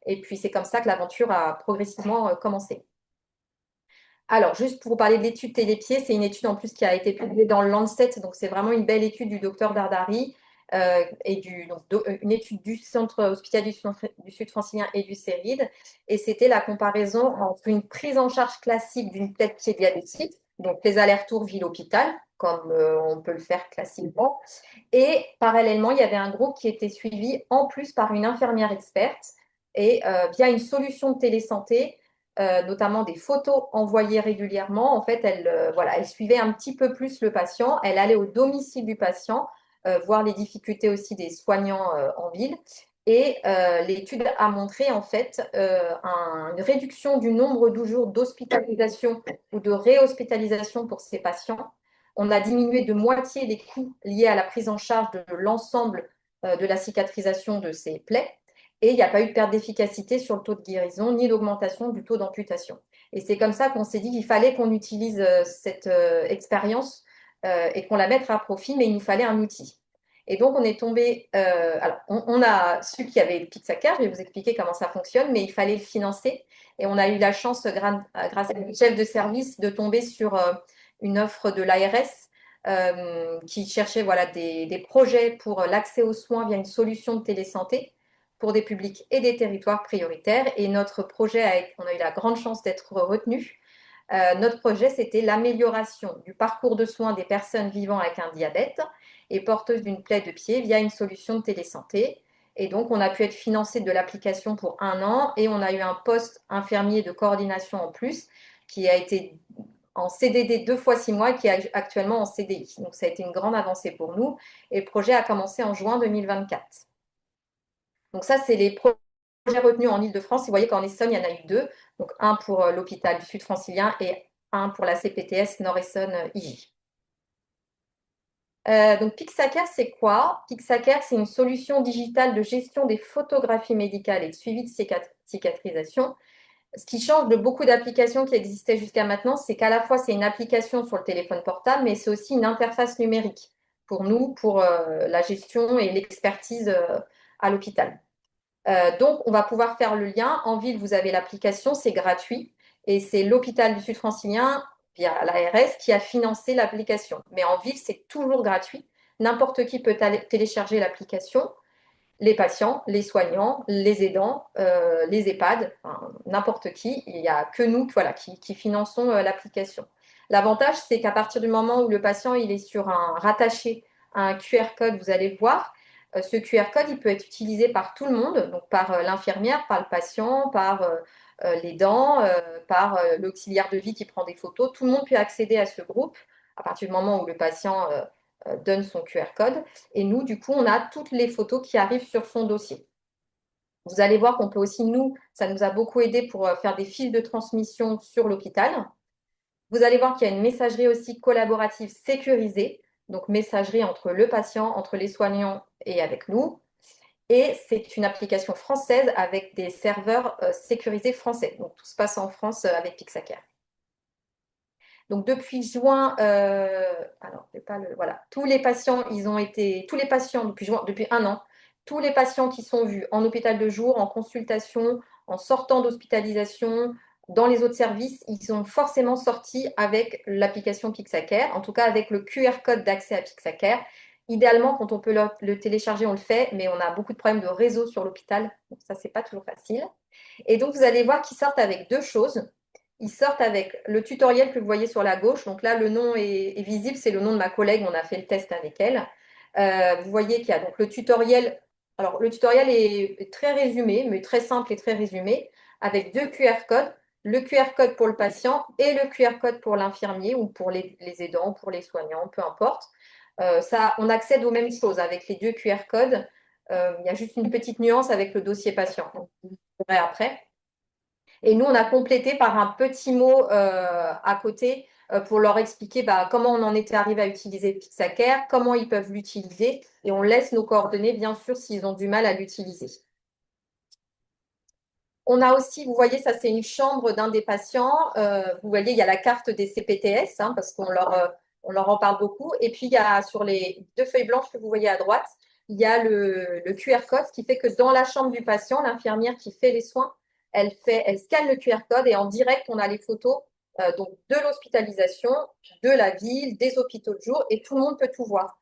Et puis, c'est comme ça que l'aventure a progressivement commencé. Alors, juste pour vous parler de l'étude Télépied, c'est une étude en plus qui a été publiée dans le Lancet, donc c'est vraiment une belle étude du docteur Dardari et une étude du Centre hospitalier du Sud francilien et du CERID. Et c'était la comparaison entre une prise en charge classique d'une plaie de pied diabétique, donc les allers-retours ville-hôpital, comme on peut le faire classiquement, et parallèlement, il y avait un groupe qui était suivi en plus par une infirmière experte et via une solution de télésanté notamment des photos envoyées régulièrement. En fait, elle suivait un petit peu plus le patient. Elle allait au domicile du patient, voir les difficultés aussi des soignants en ville. Et l'étude a montré en fait une réduction du nombre de jours d'hospitalisation ou de réhospitalisation pour ces patients. On a diminué de moitié les coûts liés à la prise en charge de l'ensemble de la cicatrisation de ces plaies. Et il n'y a pas eu de perte d'efficacité sur le taux de guérison, ni d'augmentation du taux d'amputation. Et c'est comme ça qu'on s'est dit qu'il fallait qu'on utilise cette expérience et qu'on la mette à profit, mais il nous fallait un outil. Et donc, on est tombé. Alors, on a su qu'il y avait Pixaker, je vais vous expliquer comment ça fonctionne, mais il fallait le financer. Et on a eu la chance, grâce à une chef de service, de tomber sur une offre de l'ARS qui cherchait voilà, des projets pour l'accès aux soins via une solution de télésanté pour des publics et des territoires prioritaires. Et notre projet, on a eu la grande chance d'être retenu. Notre projet, c'était l'amélioration du parcours de soins des personnes vivant avec un diabète et porteuses d'une plaie de pied via une solution de télésanté. Et donc, on a pu être financé de l'application pour 1 an et on a eu un poste infirmier de coordination en plus qui a été en CDD 2 fois 6 mois et qui est actuellement en CDI. Donc, ça a été une grande avancée pour nous et le projet a commencé en juin 2024. Donc ça, c'est les projets retenus en Île-de-France. Vous voyez qu'en Essonne, il y en a eu 2. Donc un pour l'hôpital du Sud francilien et un pour la CPTS Nord-Essonne-IJ. Donc Pixaker, c'est quoi? Pixaker, c'est une solution digitale de gestion des photographies médicales et de suivi de cicatrisation. Ce qui change de beaucoup d'applications qui existaient jusqu'à maintenant, c'est qu'à la fois, c'est une application sur le téléphone portable, mais c'est aussi une interface numérique pour nous, pour la gestion et l'expertise à l'hôpital. Donc, on va pouvoir faire le lien. En ville, vous avez l'application, c'est gratuit. Et c'est l'hôpital du Sud francilien, via l'ARS, qui a financé l'application. Mais en ville, c'est toujours gratuit. N'importe qui peut télécharger l'application. Les patients, les soignants, les aidants, les EHPAD, enfin, n'importe qui. Il n'y a que nous voilà, qui finançons l'application. L'avantage, c'est qu'à partir du moment où le patient il est rattaché à un QR code, vous allez voir, ce QR code, il peut être utilisé par tout le monde, donc par l'infirmière, par le patient, par l'aidant, par l'auxiliaire de vie qui prend des photos. Tout le monde peut accéder à ce groupe à partir du moment où le patient donne son QR code. Et nous, du coup, on a toutes les photos qui arrivent sur son dossier. Vous allez voir qu'on peut aussi, nous, ça nous a beaucoup aidé pour faire des fils de transmission sur l'hôpital. Vous allez voir qu'il y a une messagerie aussi collaborative sécurisée, donc messagerie entre le patient, entre les soignants et avec nous. Et c'est une application française avec des serveurs sécurisés français. Donc tout se passe en France avec Pixaker. Donc depuis juin, alors voilà, tous les patients, depuis 1 an, tous les patients qui sont vus en hôpital de jour, en consultation, en sortant d'hospitalisation, dans les autres services, ils sont forcément sortis avec l'application Pixaker, en tout cas avec le QR code d'accès à Pixaker. Idéalement, quand on peut le télécharger, on le fait, mais on a beaucoup de problèmes de réseau sur l'hôpital, donc ça, c'est pas toujours facile. Et donc, vous allez voir qu'ils sortent avec 2 choses. ils sortent avec le tutoriel que vous voyez sur la gauche. Donc là, le nom est visible, c'est le nom de ma collègue, on a fait le test avec elle. Vous voyez qu'il y a donc le tutoriel. Alors, le tutoriel est très résumé, mais très simple et très résumé, avec 2 QR codes. Le QR code pour le patient et le QR code pour l'infirmier ou pour les aidants, ou pour les soignants, peu importe. On accède aux mêmes choses avec les 2 QR codes. Il y a juste une petite nuance avec le dossier patient. Vous verrez après. Et nous, on a complété par un petit mot à côté pour leur expliquer comment on en était arrivé à utiliser Pixacare, comment ils peuvent l'utiliser, et on laisse nos coordonnées, bien sûr, s'ils ont du mal à l'utiliser. On a aussi, vous voyez, ça c'est une chambre d'un des patients. Vous voyez, il y a la carte des CPTS, hein, parce qu'on leur en parle beaucoup. Et puis, il y a sur les 2 feuilles blanches que vous voyez à droite, il y a le QR code, ce qui fait que dans la chambre du patient, l'infirmière qui fait les soins, elle scanne le QR code et en direct, on a les photos donc de l'hospitalisation, de la ville, des hôpitaux de jour, et tout le monde peut tout voir.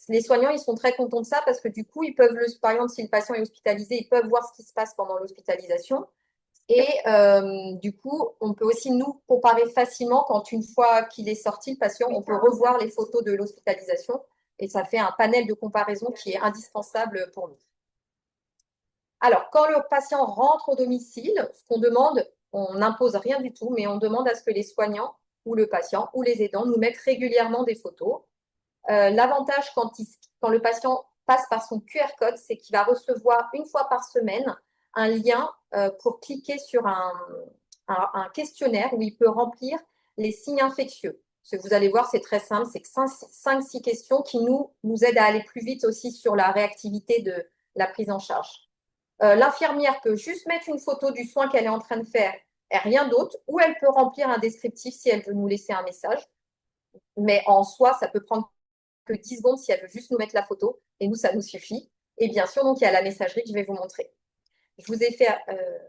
Les soignants, ils sont très contents de ça parce que du coup, ils peuvent, par exemple, si le patient est hospitalisé, ils peuvent voir ce qui se passe pendant l'hospitalisation. Et du coup, on peut aussi nous comparer facilement quand une fois qu'il est sorti, le patient, on peut revoir les photos de l'hospitalisation et ça fait un panel de comparaison qui est indispensable pour nous. Alors, quand le patient rentre au domicile, ce qu'on demande, on n'impose rien du tout, mais on demande à ce que les soignants ou le patient ou les aidants nous mettent régulièrement des photos. L'avantage quand le patient passe par son QR code, c'est qu'il va recevoir une fois par semaine un lien pour cliquer sur un questionnaire où il peut remplir les signes infectieux. Ce que vous allez voir, c'est très simple, c'est que 5-6 questions qui nous aident à aller plus vite aussi sur la réactivité de la prise en charge. L'infirmière peut juste mettre une photo du soin qu'elle est en train de faire et rien d'autre, ou elle peut remplir un descriptif si elle veut nous laisser un message. Mais en soi, ça peut prendre que 10 secondes si elle veut juste nous mettre la photo. Et nous, ça nous suffit. Et bien sûr, donc, il y a la messagerie que je vais vous montrer. Je vous ai fait,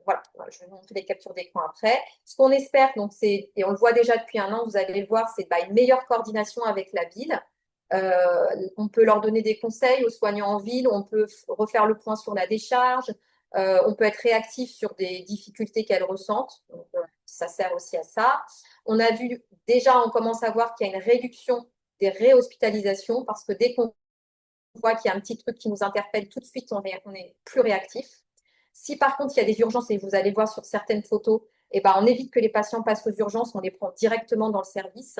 voilà, je vais vous montrer des captures d'écran après. Ce qu'on espère, donc, et on le voit déjà depuis un an, vous allez le voir, c'est une meilleure coordination avec la ville. On peut leur donner des conseils aux soignants en ville, on peut refaire le point sur la décharge, on peut être réactif sur des difficultés qu'elles ressentent. Donc, ça sert aussi à ça. On a vu, déjà, on commence à voir qu'il y a une réduction des réhospitalisations parce que dès qu'on voit qu'il y a un petit truc qui nous interpelle, tout de suite, on est plus réactif. Si par contre, il y a des urgences, et vous allez voir sur certaines photos, on évite que les patients passent aux urgences, on les prend directement dans le service,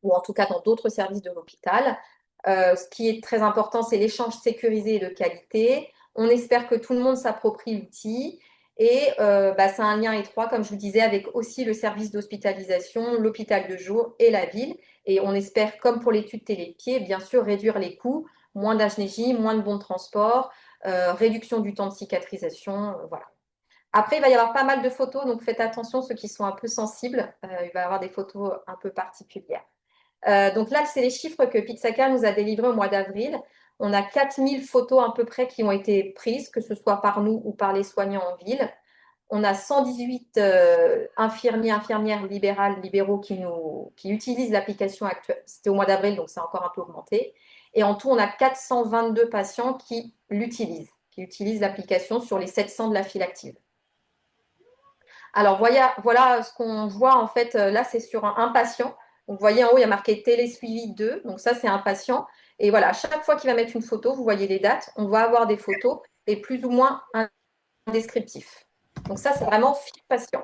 ou en tout cas dans d'autres services de l'hôpital. Ce qui est très important, c'est l'échange sécurisé et de qualité. On espère que tout le monde s'approprie l'outil. Et c'est un lien étroit, comme je vous disais, avec aussi le service d'hospitalisation, l'hôpital de jour et la ville. Et on espère, comme pour l'étude télépied, bien sûr, réduire les coûts, moins d'AGNJ, moins de bons de transport, réduction du temps de cicatrisation, voilà. Après, il va y avoir pas mal de photos, donc faites attention, ceux qui sont un peu sensibles, il va y avoir des photos un peu particulières. Donc là, c'est les chiffres que Pixacare nous a délivrés au mois d'avril. On a 4000 photos à peu près qui ont été prises, que ce soit par nous ou par les soignants en ville. On a 118 infirmiers, infirmières libéraux qui utilisent l'application actuelle. C'était au mois d'avril, donc c'est encore un peu augmenté. Et en tout, on a 422 patients qui utilisent l'application sur les 700 de la file active. Alors, voilà ce qu'on voit en fait. Là, c'est sur un patient. Donc, vous voyez en haut, il y a marqué télésuivi 2. Donc, ça, c'est un patient. Et voilà, chaque fois qu'il va mettre une photo, vous voyez les dates, on va avoir des photos et plus ou moins un descriptif. Donc, ça, c'est vraiment fil patient.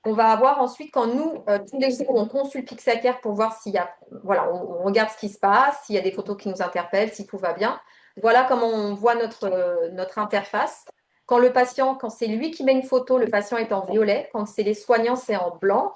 On va avoir ensuite, quand nous, tous les jours, on consulte Pixacare pour voir s'il y a, voilà, on regarde ce qui se passe, s'il y a des photos qui nous interpellent, si tout va bien. Voilà comment on voit notre interface. Quand c'est lui qui met une photo, le patient est en violet. Quand c'est les soignants, c'est en blanc.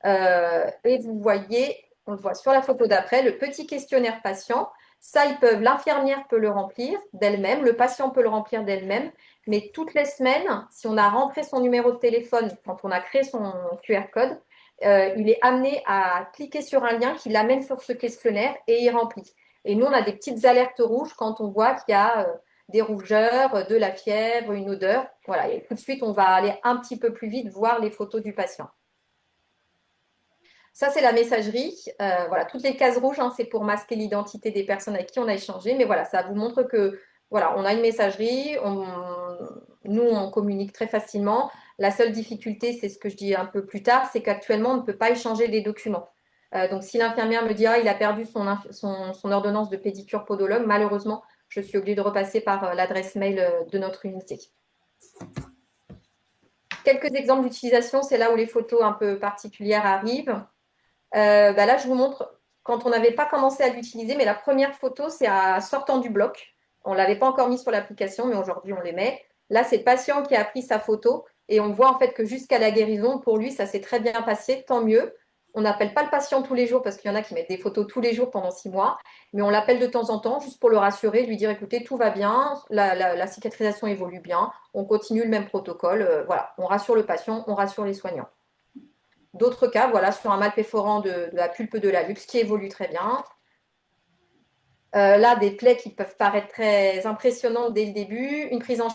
Et vous voyez, on le voit sur la photo d'après, le petit questionnaire patient. Ça, l'infirmière peut le remplir d'elle-même, le patient peut le remplir d'elle-même, mais toutes les semaines, si on a rentré son numéro de téléphone, quand on a créé son QR code, il est amené à cliquer sur un lien qui l'amène sur ce questionnaire et il remplit. Et nous, on a des petites alertes rouges quand on voit qu'il y a des rougeurs, de la fièvre, une odeur. Voilà, et tout de suite, on va aller un petit peu plus vite voir les photos du patient. Ça, c'est la messagerie. Voilà, toutes les cases rouges, hein, c'est pour masquer l'identité des personnes avec qui on a échangé. Mais voilà, ça vous montre que voilà, on a une messagerie. Nous, on communique très facilement. La seule difficulté, c'est ce que je dis un peu plus tard, c'est qu'actuellement, on ne peut pas échanger les documents. Donc, si l'infirmière me dit il a perdu son ordonnance de pédicure podologue, malheureusement, je suis obligée de repasser par l'adresse mail de notre unité. Quelques exemples d'utilisation, c'est là où les photos un peu particulières arrivent. Là, je vous montre quand on n'avait pas commencé à l'utiliser, mais la première photo, c'est à sortant du bloc. On ne l'avait pas encore mis sur l'application, mais aujourd'hui, on les met. Là, c'est le patient qui a pris sa photo et on voit en fait que jusqu'à la guérison, pour lui, ça s'est très bien passé, tant mieux. On n'appelle pas le patient tous les jours parce qu'il y en a qui mettent des photos tous les jours pendant 6 mois, mais on l'appelle de temps en temps juste pour le rassurer, lui dire écoutez, tout va bien, la cicatrisation évolue bien, on continue le même protocole. Voilà, on rassure le patient, on rassure les soignants. D'autres cas, voilà, sur un mal perforant de la pulpe de l'hallux qui évolue très bien. Là, des plaies qui peuvent paraître très impressionnantes dès le début, une prise en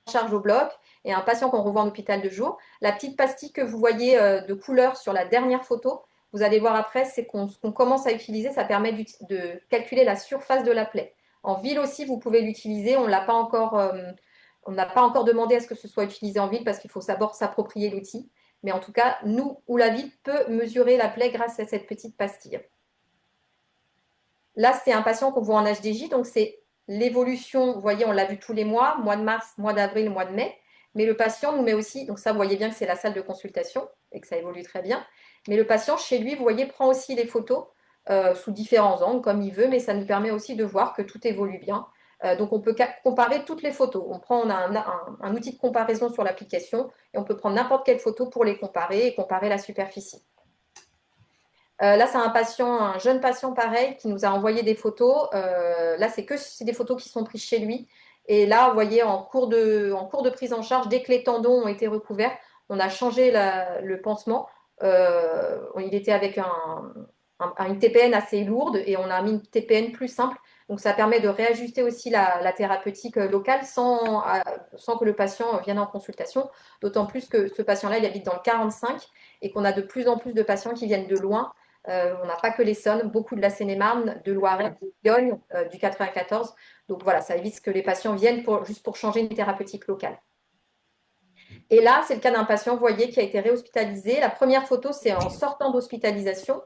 charge au bloc et un patient qu'on revoit en hôpital de jour. La petite pastille que vous voyez de couleur sur la dernière photo, vous allez voir après, c'est qu'on commence à utiliser, ça permet de calculer la surface de la plaie. En ville aussi, vous pouvez l'utiliser, on n'a pas encore demandé à ce que ce soit utilisé en ville parce qu'il faut d'abord s'approprier l'outil. Mais en tout cas, nous ou la ville peut mesurer la plaie grâce à cette petite pastille. Là, c'est un patient qu'on voit en HDJ, donc c'est l'évolution, vous voyez, on l'a vu tous les mois de mars, mois d'avril, mois de mai, mais le patient nous met aussi, donc ça, vous voyez bien que c'est la salle de consultation et que ça évolue très bien, mais le patient, chez lui, vous voyez, prend aussi les photos sous différents angles, comme il veut, mais ça nous permet aussi de voir que tout évolue bien. Donc, on peut comparer toutes les photos. On a un outil de comparaison sur l'application et on peut prendre n'importe quelle photo pour les comparer et comparer la superficie. Là, c'est un jeune patient pareil, qui nous a envoyé des photos. Là, c'est des photos qui sont prises chez lui. Et là, vous voyez, en cours de prise en charge, dès que les tendons ont été recouverts, on a changé le pansement. Il était avec une TPN assez lourde et on a mis une TPN plus simple. Donc, ça permet de réajuster aussi la thérapeutique locale sans que le patient vienne en consultation. D'autant plus que ce patient-là, il habite dans le 45 et qu'on a de plus en plus de patients qui viennent de loin. On n'a pas que l'Essonne, beaucoup de la Seine-et-Marne, de Loiret, de Lyon, du 94. Donc voilà, ça évite que les patients viennent juste pour changer une thérapeutique locale. Et là, c'est le cas d'un patient, vous voyez, qui a été réhospitalisé. La première photo, c'est en sortant d'hospitalisation.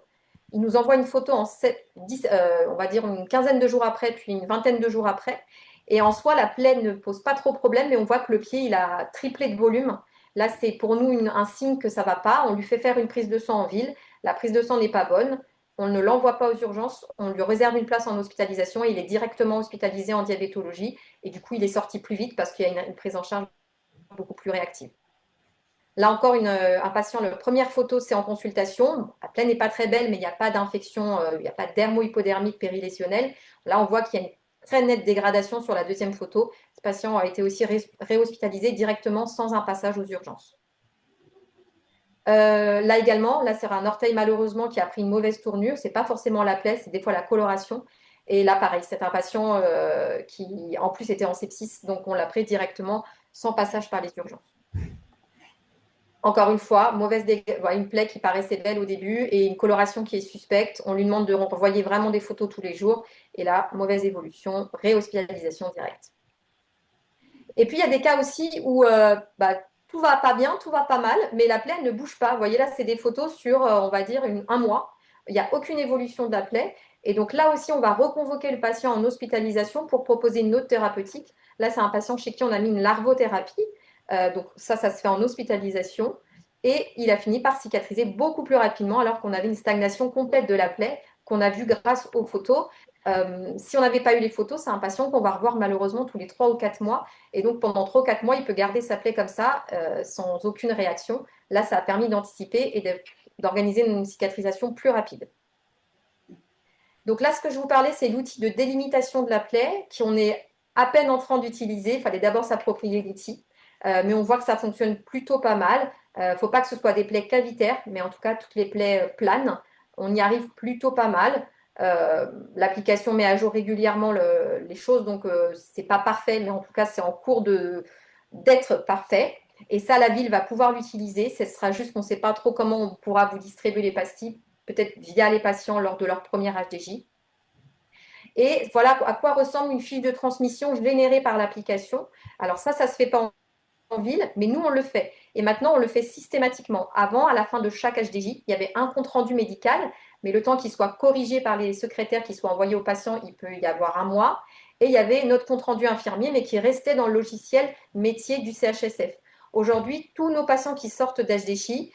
Il nous envoie une photo on va dire une quinzaine de jours après, puis une vingtaine de jours après. Et en soi, la plaie ne pose pas trop de problème, mais on voit que le pied, il a triplé de volume. Là, c'est pour nous un signe que ça ne va pas. On lui fait faire une prise de sang en ville. La prise de sang n'est pas bonne. On ne l'envoie pas aux urgences. On lui réserve une place en hospitalisation et il est directement hospitalisé en diabétologie. Et du coup, il est sorti plus vite parce qu'il y a une prise en charge beaucoup plus réactive. Là encore, un patient, la première photo, c'est en consultation. La plaie n'est pas très belle, mais il n'y a pas d'infection, il n'y a pas de dermo-hypodermique périlésionnelle. Là, on voit qu'il y a une très nette dégradation sur la deuxième photo. Ce patient a été aussi réhospitalisé directement sans un passage aux urgences. Là également, là c'est un orteil malheureusement qui a pris une mauvaise tournure. Ce n'est pas forcément la plaie, c'est des fois la coloration. Et là pareil, c'est un patient qui en plus était en sepsis, donc on l'a pris directement sans passage par les urgences. Encore une fois, une plaie qui paraissait belle au début et une coloration qui est suspecte. On lui demande de renvoyer vraiment des photos tous les jours. Et là, mauvaise évolution, réhospitalisation directe. Et puis, il y a des cas aussi où tout va pas bien, tout va pas mal, mais la plaie ne bouge pas. Vous voyez, là, c'est des photos sur, on va dire, un mois. Il n'y a aucune évolution de la plaie. Et donc là aussi, on va reconvoquer le patient en hospitalisation pour proposer une autre thérapeutique. Là, c'est un patient chez qui on a mis une larvothérapie. Donc ça se fait en hospitalisation. Et il a fini par cicatriser beaucoup plus rapidement alors qu'on avait une stagnation complète de la plaie qu'on a vue grâce aux photos. Si on n'avait pas eu les photos, c'est un patient qu'on va revoir malheureusement tous les 3 ou 4 mois. Et donc pendant 3 ou 4 mois, il peut garder sa plaie comme ça, sans aucune réaction. Là, ça a permis d'anticiper et d'organiser une cicatrisation plus rapide. Donc là, ce que je vous parlais, c'est l'outil de délimitation de la plaie qu'on est à peine en train d'utiliser. Il fallait d'abord s'approprier l'outil. Mais on voit que ça fonctionne plutôt pas mal. Il ne faut pas que ce soit des plaies cavitaires, mais en tout cas, toutes les plaies planes, on y arrive plutôt pas mal. L'application met à jour régulièrement les choses, donc ce n'est pas parfait, mais en tout cas, c'est en cours d'être parfait. Et ça, la ville va pouvoir l'utiliser. Ce sera juste qu'on ne sait pas trop comment on pourra vous distribuer les pastilles, peut-être via les patients lors de leur première HDJ. Et voilà à quoi ressemble une fiche de transmission générée par l'application. Alors ça se fait pas en ville, mais nous, on le fait. Et maintenant, on le fait systématiquement. Avant, à la fin de chaque HDJ, il y avait un compte-rendu médical, mais le temps qu'il soit corrigé par les secrétaires, qu'il soit envoyé au patient, il peut y avoir un mois. Et il y avait notre compte-rendu infirmier, mais qui restait dans le logiciel métier du CHSF. Aujourd'hui, tous nos patients qui sortent d'HDJ,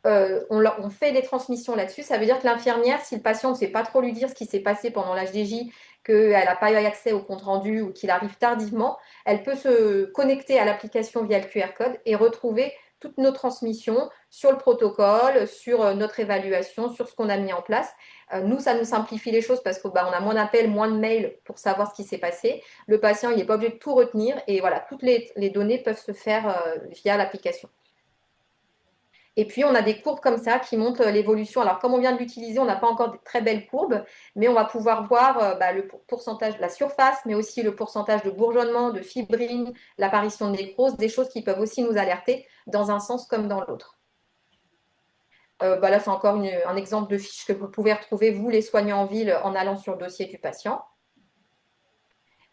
on fait des transmissions là-dessus. Ça veut dire que l'infirmière, si le patient ne sait pas trop lui dire ce qui s'est passé pendant l'HDJ, qu'elle n'a pas eu accès au compte-rendu ou qu'il arrive tardivement, elle peut se connecter à l'application via le QR code et retrouver toutes nos transmissions sur le protocole, sur notre évaluation, sur ce qu'on a mis en place. Nous, ça nous simplifie les choses parce qu'on a moins d'appels, moins de mails pour savoir ce qui s'est passé. Le patient, il n'est pas obligé de tout retenir et voilà, toutes les données peuvent se faire via l'application. Et puis, on a des courbes comme ça qui montrent l'évolution. Alors, comme on vient de l'utiliser, on n'a pas encore de très belles courbes, mais on va pouvoir voir le pourcentage de la surface, mais aussi le pourcentage de bourgeonnement, de fibrine, l'apparition de nécrose, des choses qui peuvent aussi nous alerter dans un sens comme dans l'autre. Là, c'est encore un exemple de fiche que vous pouvez retrouver, vous, les soignants en ville, en allant sur le dossier du patient.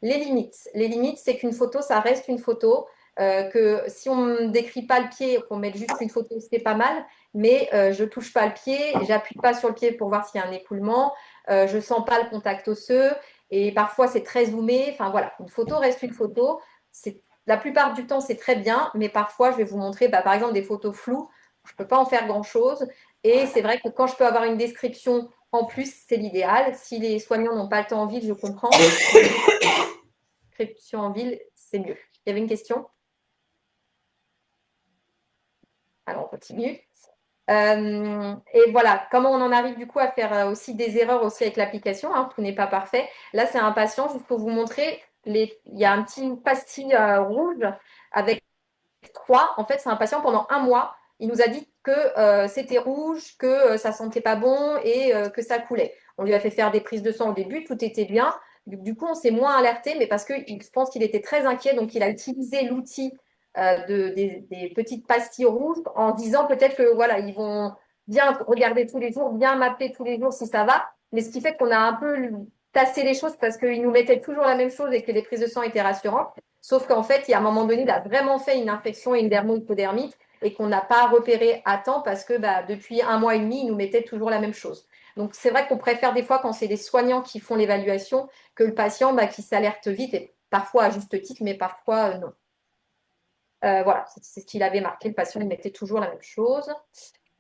Les limites. Les limites, c'est qu'une photo, ça reste une photo. Que si on ne décrit pas le pied, qu'on mette juste une photo, c'est pas mal, mais je ne touche pas le pied, j'appuie pas sur le pied pour voir s'il y a un écoulement, je ne sens pas le contact osseux, et parfois c'est très zoomé. Enfin voilà, une photo reste une photo. La plupart du temps, c'est très bien, mais parfois, je vais vous montrer, par exemple, des photos floues, je ne peux pas en faire grand-chose, et c'est vrai que quand je peux avoir une description en plus, c'est l'idéal. Si les soignants n'ont pas le temps en ville, je comprends. Description en ville, c'est mieux. Il y avait une question? Alors, on continue. Et voilà, comment on en arrive du coup à faire aussi des erreurs aussi avec l'application, hein, tout n'est pas parfait. Là, c'est un patient, juste pour vous montrer, il y a un petit pastille rouge avec 3. En fait, c'est un patient pendant un mois. Il nous a dit que c'était rouge, que ça sentait pas bon et que ça coulait. On lui a fait faire des prises de sang au début, tout était bien. Du coup, on s'est moins alerté, mais parce que je pense qu'il était très inquiet, donc il a utilisé l'outil des petites pastilles rouges en disant peut-être que voilà, ils vont bien regarder tous les jours, bien m'appeler tous les jours si ça va. Mais ce qui fait qu'on a un peu tassé les choses parce qu'ils nous mettaient toujours la même chose et que les prises de sang étaient rassurantes. Sauf qu'en fait, il y a un moment donné, il a vraiment fait une infection et une dermohypodermite et qu'on n'a pas repéré à temps parce que depuis un mois et demi, il nous mettait toujours la même chose. Donc, c'est vrai qu'on préfère des fois, quand c'est des soignants qui font l'évaluation, que le patient qui s'alerte vite et parfois à juste titre, mais parfois non. Voilà, c'est ce qu'il avait marqué. Le patient, il mettait toujours la même chose.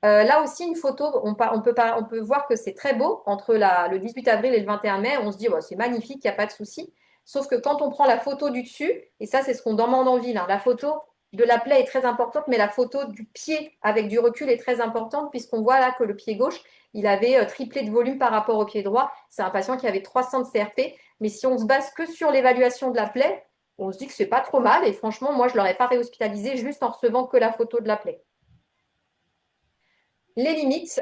Là aussi, une photo, on peut voir que c'est très beau entre le 18 avril et le 21 mai. On se dit, c'est magnifique, il n'y a pas de souci. Sauf que quand on prend la photo du dessus, et ça, c'est ce qu'on demande en ville, hein, la photo de la plaie est très importante, mais la photo du pied avec du recul est très importante, puisqu'on voit là que le pied gauche, il avait triplé de volume par rapport au pied droit. C'est un patient qui avait 300 de CRP. Mais si on se base que sur l'évaluation de la plaie, on se dit que c'est pas trop mal. Et franchement, moi, je ne l'aurais pas réhospitalisé juste en recevant que la photo de la plaie. Les limites,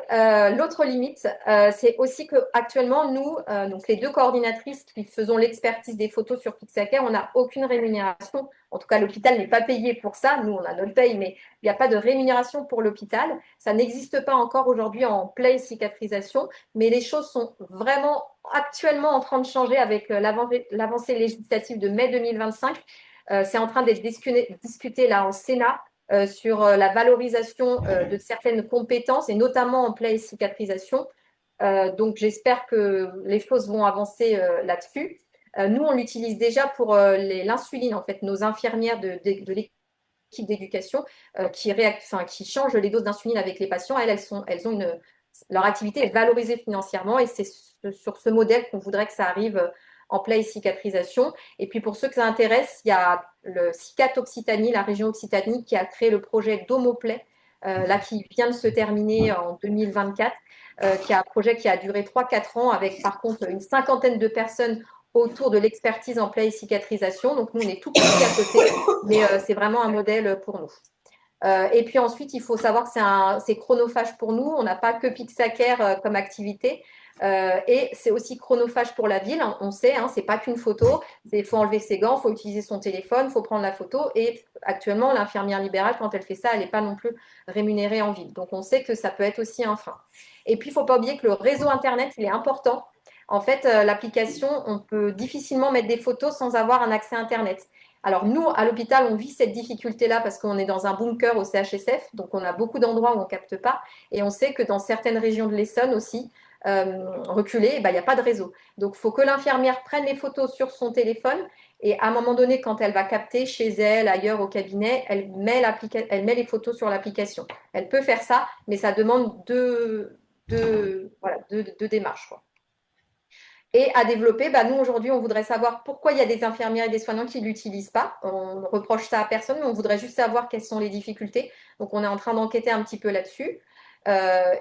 l'autre limite, c'est aussi qu'actuellement, nous, donc les deux coordinatrices qui faisons l'expertise des photos sur Pixacare, on n'a aucune rémunération. En tout cas, l'hôpital n'est pas payé pour ça. Nous, on a notre paye, mais il n'y a pas de rémunération pour l'hôpital. Ça n'existe pas encore aujourd'hui en play cicatrisation, mais les choses sont vraiment actuellement en train de changer avec l'avancée législative de mai 2025. C'est en train d'être discuté là en Sénat. Sur la valorisation de certaines compétences et notamment en plaie et cicatrisation. Donc, j'espère que les choses vont avancer là-dessus. Nous, on l'utilise déjà pour l'insuline, en fait, nos infirmières de l'équipe d'éducation qui changent les doses d'insuline avec les patients. Elles ont leur activité est valorisée financièrement et c'est sur ce modèle qu'on voudrait que ça arrive en plaie et cicatrisation. Et puis pour ceux que ça intéresse, il y a le CICAT Occitanie, la région Occitanie, qui a créé le projet d'Homoplay, là qui vient de se terminer en 2024, qui est un projet qui a duré 3-4 ans avec par contre une cinquantaine de personnes autour de l'expertise en plaie et cicatrisation. Donc nous, on est tout petit à côté, mais c'est vraiment un modèle pour nous. Et puis ensuite, il faut savoir que c'est chronophage pour nous. On n'a pas que Pixacare comme activité. Et c'est aussi chronophage pour la ville. On sait, hein, c'est pas qu'une photo. Il faut enlever ses gants, il faut utiliser son téléphone, il faut prendre la photo. Et actuellement, l'infirmière libérale, quand elle fait ça, elle n'est pas non plus rémunérée en ville. Donc, on sait que ça peut être aussi un frein. Et puis, il ne faut pas oublier que le réseau Internet, il est important. En fait, l'application, on peut difficilement mettre des photos sans avoir un accès Internet. Alors nous, à l'hôpital, on vit cette difficulté-là parce qu'on est dans un bunker au CHSF, donc on a beaucoup d'endroits où on ne capte pas, et on sait que dans certaines régions de l'Essonne aussi, reculées, il n'y a pas de réseau. Donc il faut que l'infirmière prenne les photos sur son téléphone, et à un moment donné, quand elle va capter chez elle, ailleurs au cabinet, elle met les photos sur l'application. Elle peut faire ça, mais ça demande deux démarches, quoi. Et à développer, nous aujourd'hui, on voudrait savoir pourquoi il y a des infirmières et des soignants qui ne l'utilisent pas. On ne reproche ça à personne, mais on voudrait juste savoir quelles sont les difficultés. Donc on est en train d'enquêter un petit peu là-dessus.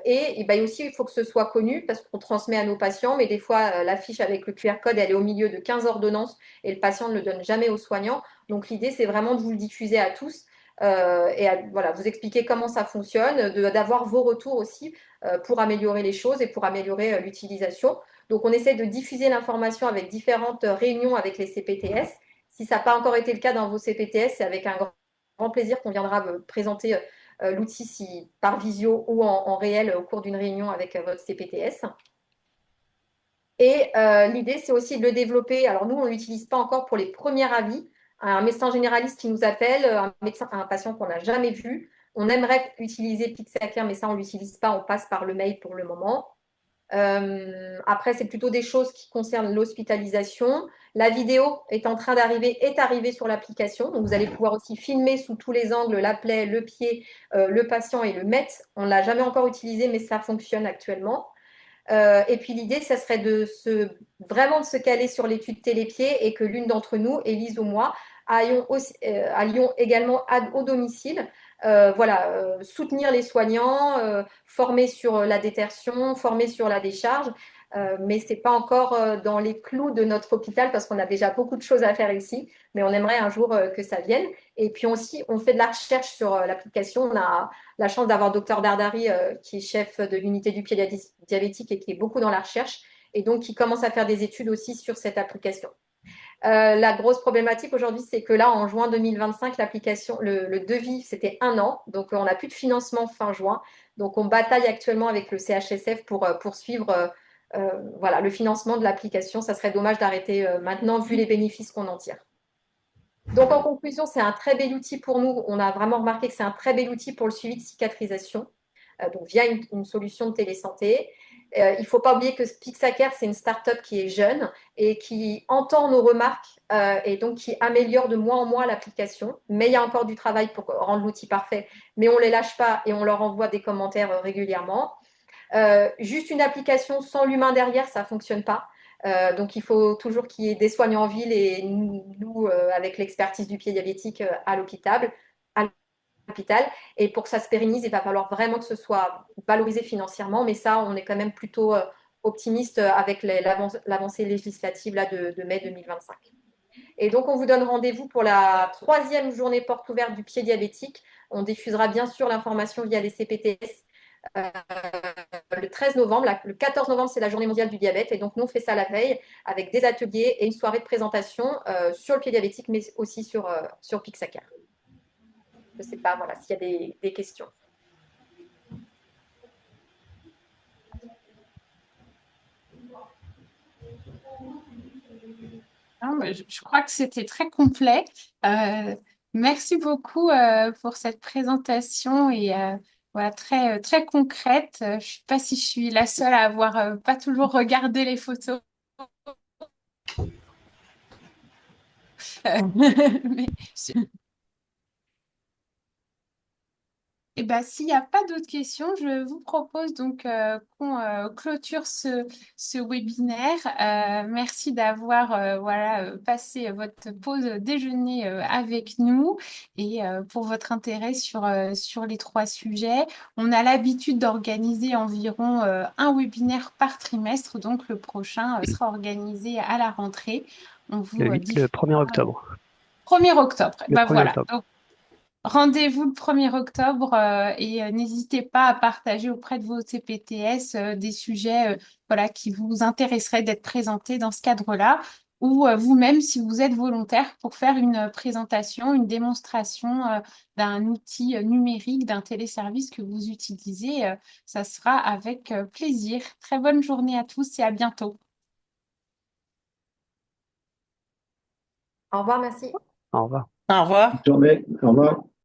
Et aussi, il faut que ce soit connu parce qu'on transmet à nos patients, mais des fois, la fiche avec le QR code, elle est au milieu de 15 ordonnances et le patient ne le donne jamais aux soignants. Donc l'idée, c'est vraiment de vous le diffuser à tous voilà, vous expliquer comment ça fonctionne, d'avoir vos retours aussi pour améliorer les choses et pour améliorer l'utilisation. Donc, on essaie de diffuser l'information avec différentes réunions avec les CPTS. Si ça n'a pas encore été le cas dans vos CPTS, c'est avec un grand plaisir qu'on viendra présenter l'outil par visio ou en réel au cours d'une réunion avec votre CPTS. Et l'idée, c'est aussi de le développer. Alors, nous, on ne l'utilise pas encore pour les premiers avis. Un médecin généraliste qui nous appelle, un patient qu'on n'a jamais vu. On aimerait utiliser Pixacare, mais ça, on ne l'utilise pas. On passe par le mail pour le moment. Après, c'est plutôt des choses qui concernent l'hospitalisation. La vidéo est arrivée sur l'application. Donc, vous allez pouvoir aussi filmer sous tous les angles la plaie, le pied, le patient et le mettre. On ne l'a jamais encore utilisé, mais ça fonctionne actuellement. Et puis l'idée, ça serait vraiment de se caler sur l'étude télépied et que l'une d'entre nous, Élise ou moi, allions également au domicile, soutenir les soignants, former sur la détertion, former sur la décharge. Mais ce n'est pas encore dans les clous de notre hôpital parce qu'on a déjà beaucoup de choses à faire ici, mais on aimerait un jour que ça vienne. Et puis aussi, on fait de la recherche sur l'application. On a la chance d'avoir Dr Dardari, qui est chef de l'unité du pied diabétique et qui est beaucoup dans la recherche, et donc qui commence à faire des études aussi sur cette application. La grosse problématique aujourd'hui, c'est que là, en juin 2025, l'application, le devis, c'était 1 an. Donc, on n'a plus de financement fin juin. Donc, on bataille actuellement avec le CHSF pour poursuivre le financement de l'application. Ça serait dommage d'arrêter maintenant, vu les bénéfices qu'on en tire. Donc, en conclusion, c'est un très bel outil pour nous. On a vraiment remarqué que c'est un très bel outil pour le suivi de cicatrisation, donc via une solution de télésanté. Il ne faut pas oublier que Pixacare, c'est une start-up qui est jeune et qui entend nos remarques et donc qui améliore de mois en mois l'application. Mais il y a encore du travail pour rendre l'outil parfait. Mais on ne les lâche pas et on leur envoie des commentaires régulièrement. Juste une application sans l'humain derrière, ça ne fonctionne pas. Donc, il faut toujours qu'il y ait des soignants en ville et nous, avec l'expertise du pied diabétique à l'hôpital. Et pour que ça se pérennise, il va falloir vraiment que ce soit valorisé financièrement. Mais ça, on est quand même plutôt optimiste avec l'avancée législative là, de mai 2025. Et donc, on vous donne rendez-vous pour la 3e journée porte ouverte du pied diabétique. On diffusera bien sûr l'information via les CPTS le 13 novembre. Le 14 novembre, c'est la journée mondiale du diabète. Et donc, nous, on fait ça la veille avec des ateliers et une soirée de présentation sur le pied diabétique, mais aussi sur Pixacare. Je ne sais pas s'il y a des questions. Je crois que c'était très complet. Merci beaucoup pour cette présentation et très, très concrète. Je ne sais pas si je suis la seule à avoir pas toujours regardé les photos. Mais s'il n'y a pas d'autres questions, je vous propose donc qu'on clôture ce webinaire. Merci d'avoir passé votre pause déjeuner avec nous et pour votre intérêt sur les 3 sujets. On a l'habitude d'organiser environ un webinaire par trimestre, donc le prochain sera organisé à la rentrée. On vous le 1er octobre. 1er octobre. Le 1er octobre. Donc, rendez-vous le 1er octobre et n'hésitez pas à partager auprès de vos CPTS des sujets qui vous intéresseraient d'être présentés dans ce cadre-là ou vous-même si vous êtes volontaire pour faire une présentation, une démonstration d'un outil numérique, d'un téléservice que vous utilisez. Ça sera avec plaisir. Très bonne journée à tous et à bientôt. Au revoir, merci. Au revoir. Au revoir. Bonne journée. Au revoir.